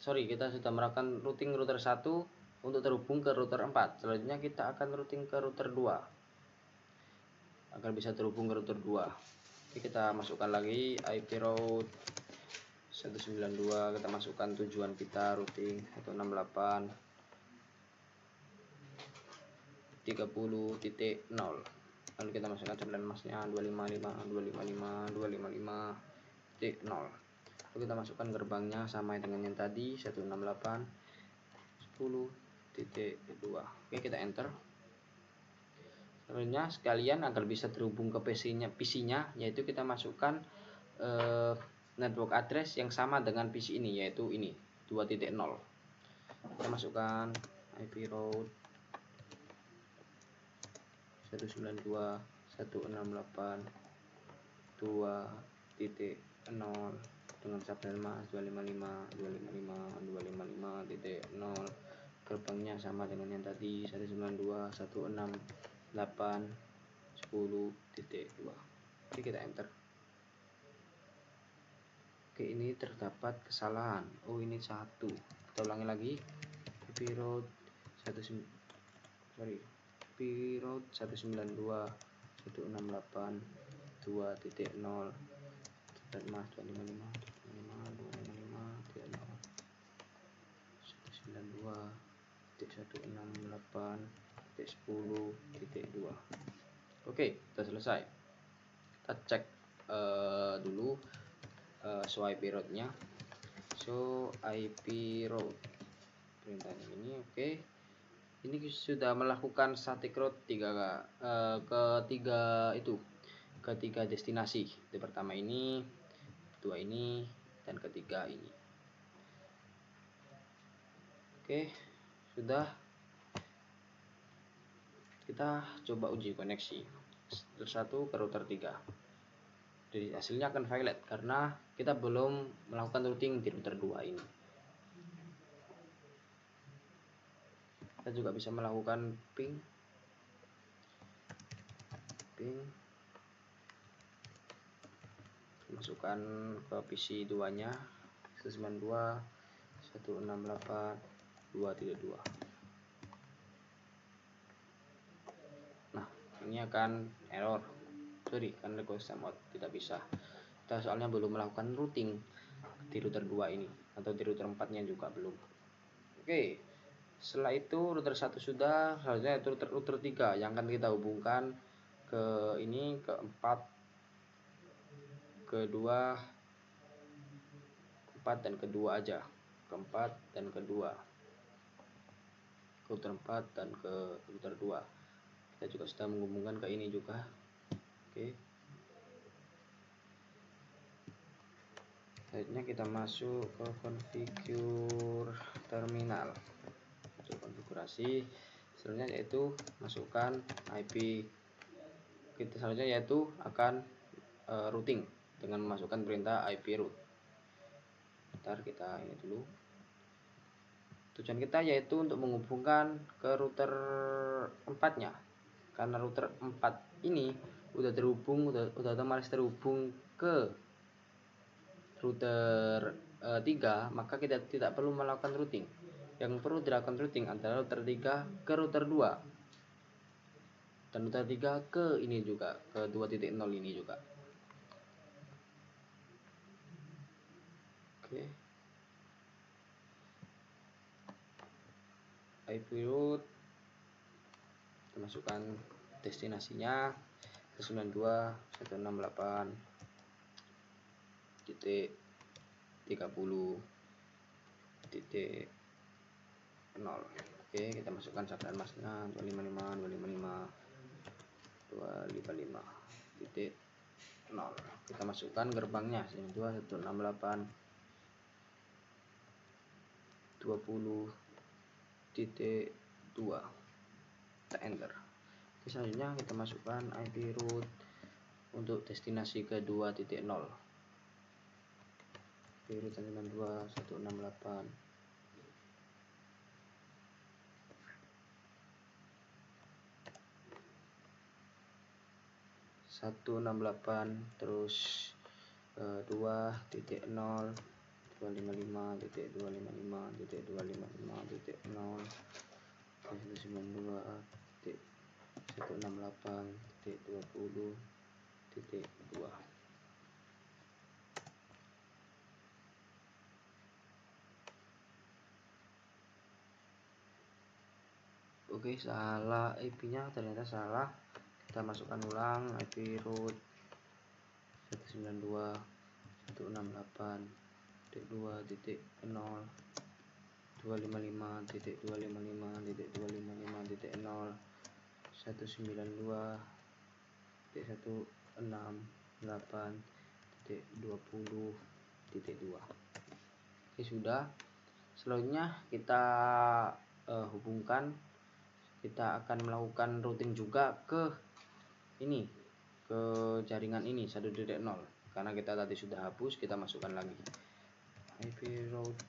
Kita sudah melakukan routing router 1 untuk terhubung ke router 4. Selanjutnya kita akan routing ke router 2 agar bisa terhubung ke router 2. Oke, kita masukkan lagi IP route 192, kita masukkan tujuan kita routing 168.30.0. lalu kita masukkan subnet masknya 255.255.255.0. lalu kita masukkan gerbangnya sama dengan yang tadi 168.10.2. oke, kita enter. Selanjutnya sekalian agar bisa terhubung ke PC-nya, yaitu kita masukkan network address yang sama dengan PC ini, yaitu ini 2.0. kita masukkan IP route 192.168.2.0 dengan subnet mask 255.255.255.0. gerbangnya sama dengan yang tadi 192.168.10.2. oke, kita enter. oke, ini terdapat kesalahan. ini 1. kita ulangi lagi. IP route 192.168.2.0 subnet mask 255.255.2.0 oke, kita selesai. Kita cek dulu show IP route-nya. Show IP route, perintahnya ini. oke, ini sudah melakukan static route ketiga destinasi. Yang pertama ini, kedua ini, dan ketiga ini. oke, sudah. Kita coba uji koneksi router 1 ke router 3. Jadi hasilnya akan violet karena kita belum melakukan routing di router 2 ini. Kita juga bisa melakukan ping masukkan ke PC 2 nya 192.168.2.2. Nah, ini akan error, karena request timeout tidak bisa. Kita soalnya belum melakukan routing di router 2 ini, atau di router 4 nya juga belum. Oke, setelah itu router 1 sudah, selanjutnya itu router 3 yang akan kita hubungkan ke ini, ke 4, ke 2, 4 dan kedua aja, ke 4 dan kedua, ke router 4 dan ke router 2. Kita juga sudah menghubungkan ke ini juga. Oke, selanjutnya kita masuk ke configure terminal, masuk konfigurasi. Selanjutnya yaitu masukkan IP. Kita selanjutnya yaitu akan routing dengan memasukkan perintah IP route. Ntar kita ini dulu. Tujuan kita yaitu untuk menghubungkan ke router 4 nya, karena router 4 ini udah terhubung, udah otomatis terhubung ke router 3, maka kita tidak perlu melakukan routing. Yang perlu dilakukan routing adalah router 3 ke router 2 dan router 3 ke ini juga, ke 2.0 ini juga. Oke, IP route kita masukkan destinasinya 192.168.30.0. Oke, kita masukkan subnet masknya 255.255.255.0. Kita masukkan gerbangnya 168.20.2. Kita enter. Oke, selanjutnya kita masukkan IP route untuk destinasi ke 2.0. IP route 192.168. 168 terus 2.0 255.255.255.0 192.168.20.2. Oke, salah IP nya, ternyata salah. Kita masukkan ulang IP route 192.168.2.0 255.255.255.0 192.168.20.2. Oke, sudah. Selanjutnya kita hubungkan, kita akan melakukan routing juga ke ini, ke jaringan ini 1.0, karena kita tadi sudah hapus. Kita masukkan lagi IP route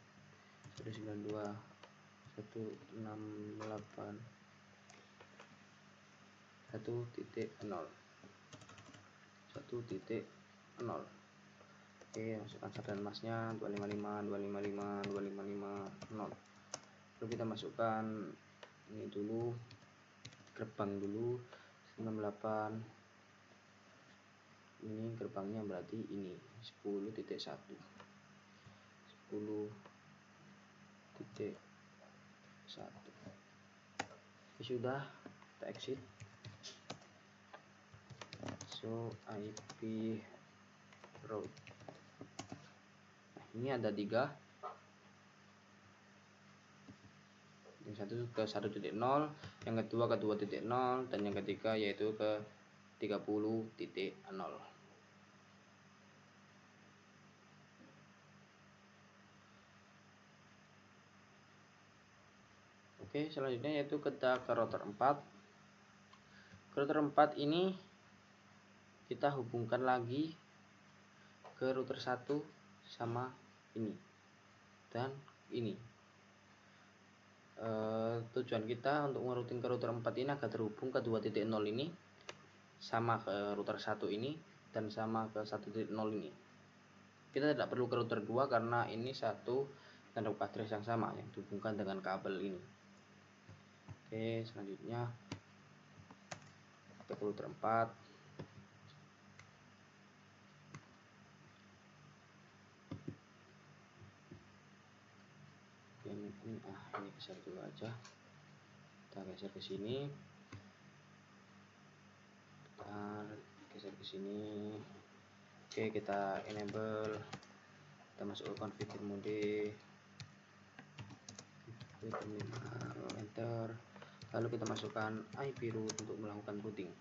192.168.1.0. Oke, masukkan subnet masknya 255.255.255.0. Lalu kita masukkan ini dulu, gerbang dulu 98. Ini gerbangnya berarti ini 10.1. 10.1. Sudah, kita exit. So IP route, ini ada 3, yang satu ke 1.0, yang kedua ke 2.0, dan yang ketiga yaitu ke 30.0. Oke, selanjutnya yaitu kita ke router 4. Ke router 4 ini kita hubungkan lagi ke router 1 sama ini dan ini. Tujuan kita untuk merouting ke router 4 ini agar terhubung ke 2.0 ini sama ke router 1 ini dan sama ke 1.0 ini. Kita tidak perlu ke router 2 karena ini satu network address yang sama yang dihubungkan dengan kabel ini. Oke, selanjutnya kita ke router 4. Ini geser dulu aja. Kita geser ke sini. Kita geser ke sini. Oke, kita enable. Kita masuk ke configure mode. Enter. Lalu kita masukkan IP root untuk melakukan routing.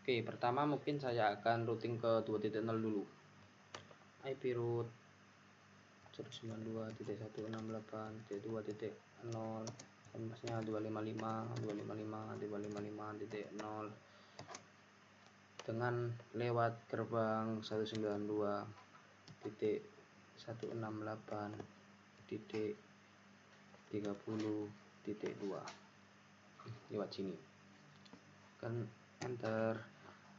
Oke, pertama mungkin saya akan routing ke 2.0 dulu. IP root 192.168.2.0, masnya 255.255.255.0 dengan lewat gerbang 192.168.30.2 lewat sini. Kan enter.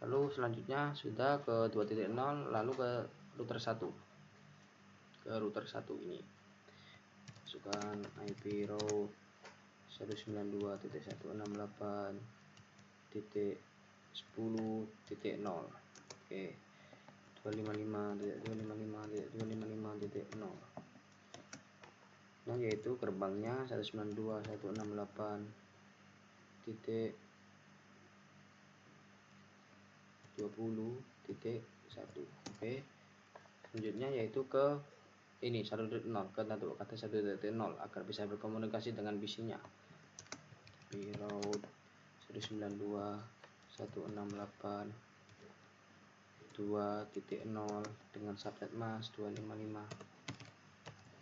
Lalu selanjutnya sudah ke 2.0, lalu ke router 1. Ke router 1 ini. Masukkan IP route 192.168.10.0. Oke. 255.255.255.0. Nah, yaitu gerbangnya 192.168.20.1. Oke. Selanjutnya yaitu ke ini 1.0, ke network address 1.0 agar bisa berkomunikasi dengan PC-nya. Route 192.168.2.0 dengan subnet mask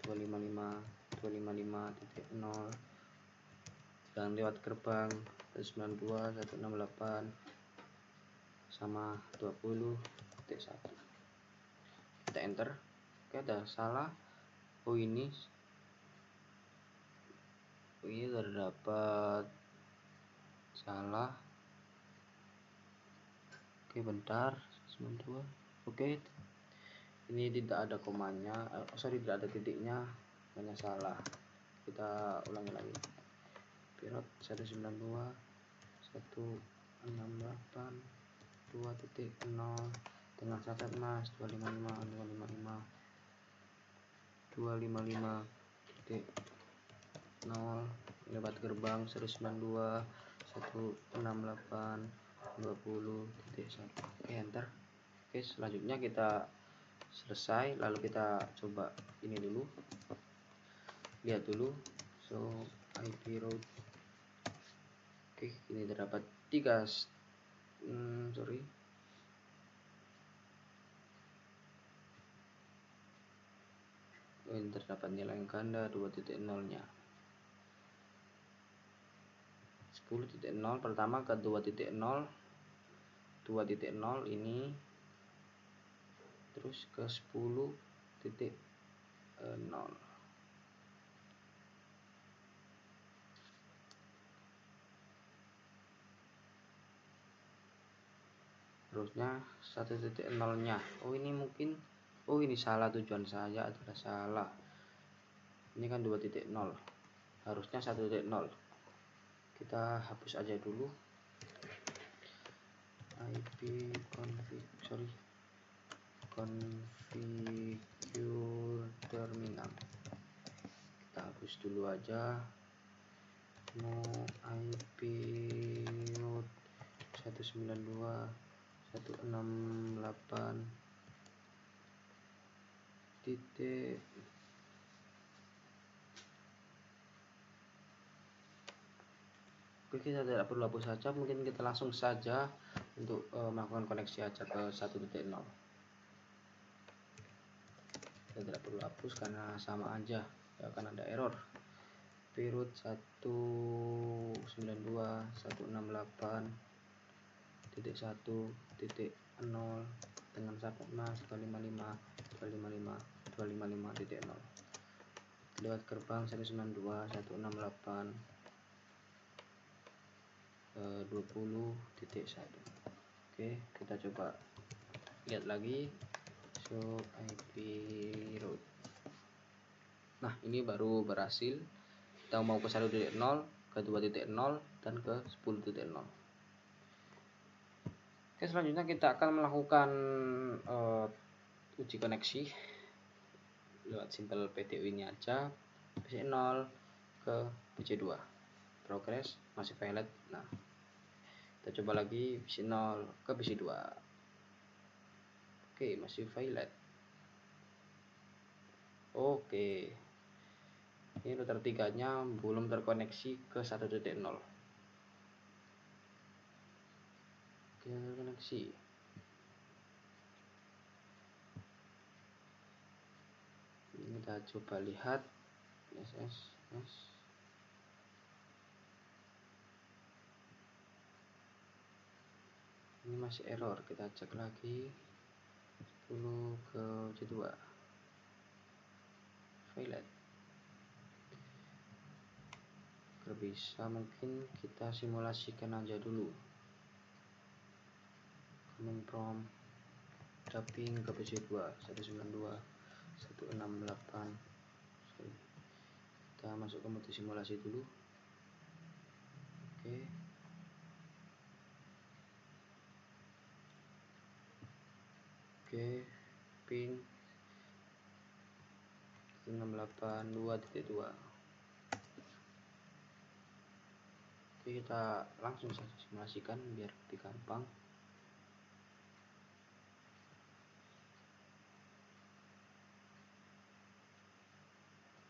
255.255.255.0 dan lewat gerbang 192.168 sama 20.1. Kita enter. Oke, ada salah. ini terdapat salah. Oke, bentar. 92. Oke, ini tidak ada komanya, tidak ada titiknya, hanya salah. Kita ulangi lagi. Pirot 192.168.2.0 dengan subnet mask 255.255.255.0 lewat gerbang 192.168.20.1. Oke, enter. Oke, selanjutnya kita selesai, lalu kita coba ini dulu, lihat dulu. So IP route. Oke, ini terdapat 3 ini terdapat nilai yang ganda 2.0-nya 10.0 pertama ke 2.0 ini, terus ke 10.0. Terusnya 1.0-nya. Ini mungkin ini salah, tujuan saya adalah salah. Ini kan 2.0, harusnya 1.0. Kita hapus aja dulu. IP configure terminal. Kita hapus dulu aja. No IP route 192.168. Oke, kita tidak perlu hapus saja, mungkin kita langsung saja untuk melakukan koneksi aja ke 1.0. Kita tidak perlu hapus karena sama aja, akan ada error. Pirut 192.168.1.0 dengan subnet mask 255.0 lewat gerbang 192.168 20.1. Oke, kita coba lihat lagi show IP route. Nah, ini baru berhasil. Kita mau ke 1.0, ke 2.0 dan ke 10.0. Oke, selanjutnya kita akan melakukan uji koneksi lewat simple PTU ini aja. PC0 ke PC2 progress masih valid. Nah, kita coba lagi PC0 ke PC2. Oke, masih valid. Oke, ini router 3 nya belum terkoneksi ke 1.0. Terkoneksi. Ini kita coba lihat SS. Ini masih error, kita cek lagi 10 ke C2 valid. Kalau bisa mungkin kita simulasikan aja dulu command prompt dubbing ke PC2 192.168. Kita masuk ke mode simulasi dulu. Oke, ping 682.2. Oke, kita langsung saja simulasikan biar lebih gampang.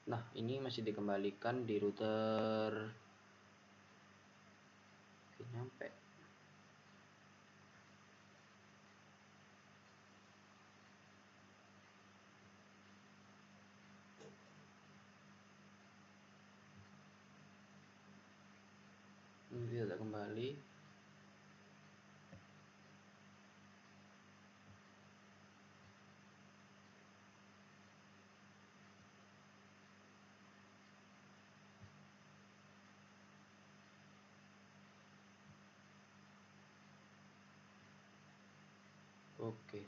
Nah, ini masih dikembalikan di router. Oke, nyampe. Ini tidak kembali. Oke,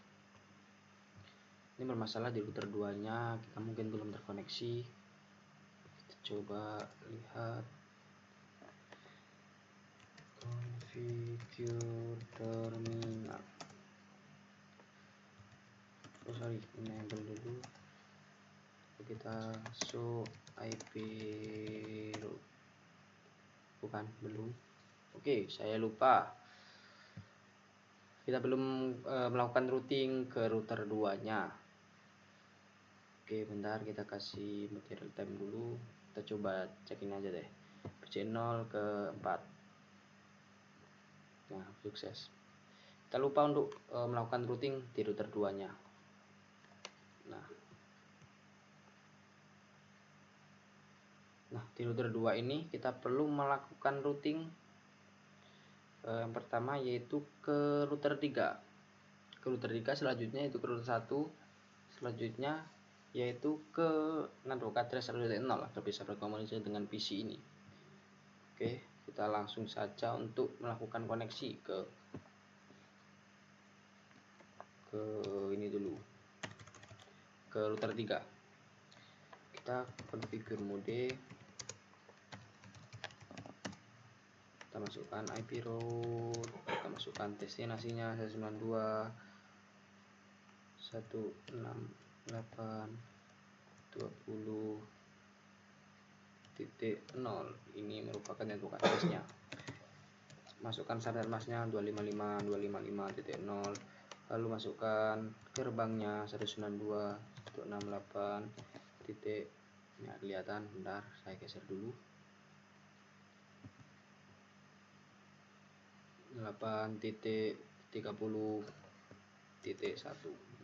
ini bermasalah di router 2 nya, kita mungkin belum terkoneksi. Kita coba lihat configure terminal. Enable dulu. Kita show IP route. Bukan, belum. Oke, saya lupa. Kita belum melakukan routing ke router 2 nya. Oke, bentar, kita kasih material time dulu. Kita coba cekin aja deh. PC0 ke 4. Nah, sukses. Kita lupa untuk melakukan routing di router 2 nya. Nah, di router 2 ini kita perlu melakukan routing yang pertama yaitu ke router 3. Ke router 3, selanjutnya itu ke router 1, selanjutnya yaitu ke network address 1.0 agar bisa berkomunikasi dengan PC ini. Oke, kita langsung saja untuk melakukan koneksi ke ini dulu, ke router 3. Kita configure mode, kita masukkan IP route, kita masukkan destinasinya 192.168.20.0. ini merupakan network address-nya. Masukkan subnet masknya 255.255.0, lalu masukkan gerbangnya 192.168. Nggak kelihatan, bentar saya geser dulu. 8.30.1.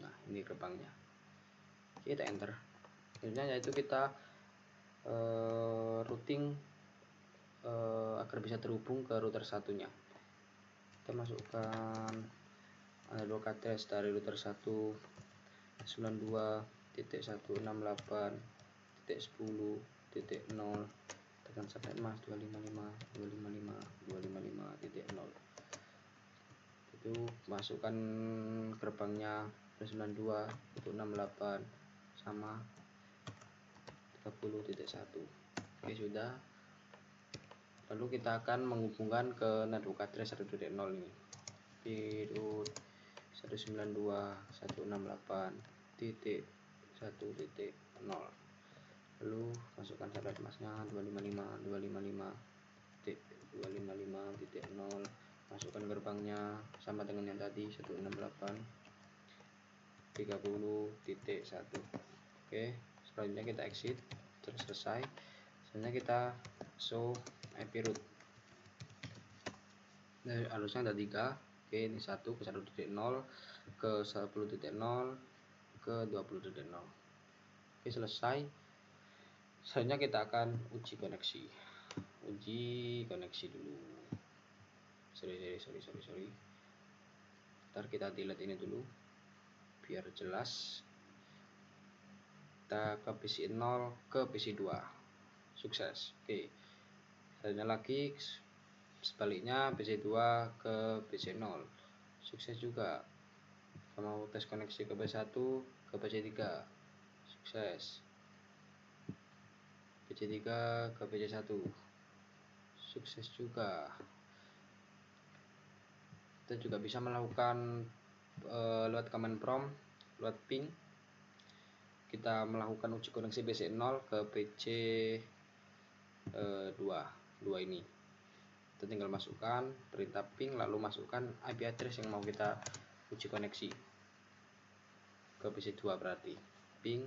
Nah, ini gerbangnya. Kita enter. Selanjutnya yaitu kita routing agar bisa terhubung ke router satunya. Kita masukkan network address dari router 1 92.168.10.0 tekan sampai emas 255.0 itu masukkan gerbangnya 92 untuk 68 sama 30.1. Oke, sudah. Lalu kita akan menghubungkan ke network address 1.0 ini. Pirut 192.168.1.0. Lalu masukkan syarat emasnya 255.255.0. Masukkan gerbangnya sama dengan yang tadi 168.30.1. Oke, selanjutnya kita exit. Terus selesai. Selanjutnya kita show IP root. Nah, harusnya ada 3. Oke, ini 1 ke 1.0, ke 10.0, ke 20.0. Oke, selesai. Selanjutnya kita akan uji koneksi. Uji koneksi dulu. Sorry. Ntar kita delete ini dulu biar jelas. Kita ke PC 0 ke PC 2. Sukses. Oke. Selanjutnya lagi sebaliknya PC 2 ke PC 0. Sukses juga. Kita mau tes koneksi ke PC 1 ke PC 3. Sukses. PC 3 ke PC 1. Sukses juga. Kita juga bisa melakukan lewat command prompt, lewat ping. Kita melakukan uji koneksi PC 0 ke PC 2 ini. Kita tinggal masukkan perintah ping, lalu masukkan IP address yang mau kita uji koneksi ke PC 2, berarti ping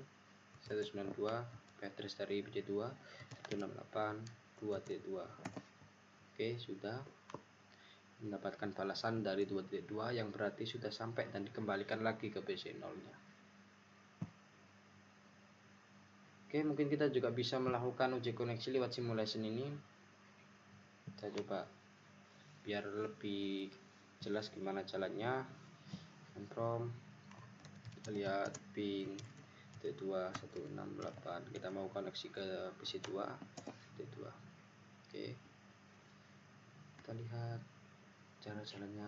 192, IP address dari PC 2 168.2.2. Oke, sudah mendapatkan balasan dari 2.2 yang berarti sudah sampai dan dikembalikan lagi ke PC 0 nya. Oke, mungkin kita juga bisa melakukan uji koneksi lewat simulation ini. Kita coba biar lebih jelas gimana jalannya. Prompt, kita lihat ping T2 168. Kita mau koneksi ke PC 2 T2. Oke, kita lihat cara jalannya.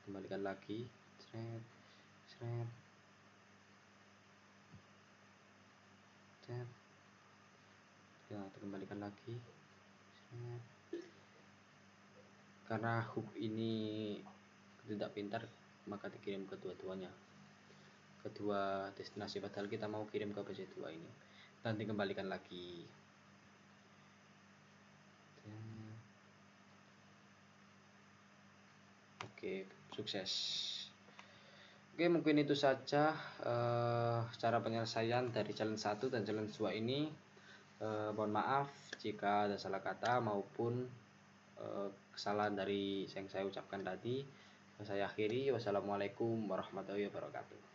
Kembalikan lagi. Ya, kembalikan lagi. Karena hub ini tidak pintar, maka dikirim kedua-duanya, kedua destinasi, padahal kita mau kirim ke PC 2 ini. Nanti kembalikan lagi. Oke, sukses. Oke, mungkin itu saja cara penyelesaian dari challenge 1 dan challenge 2 ini. Mohon maaf jika ada salah kata maupun kesalahan dari yang saya ucapkan tadi. Saya akhiri. Wassalamualaikum warahmatullahi wabarakatuh.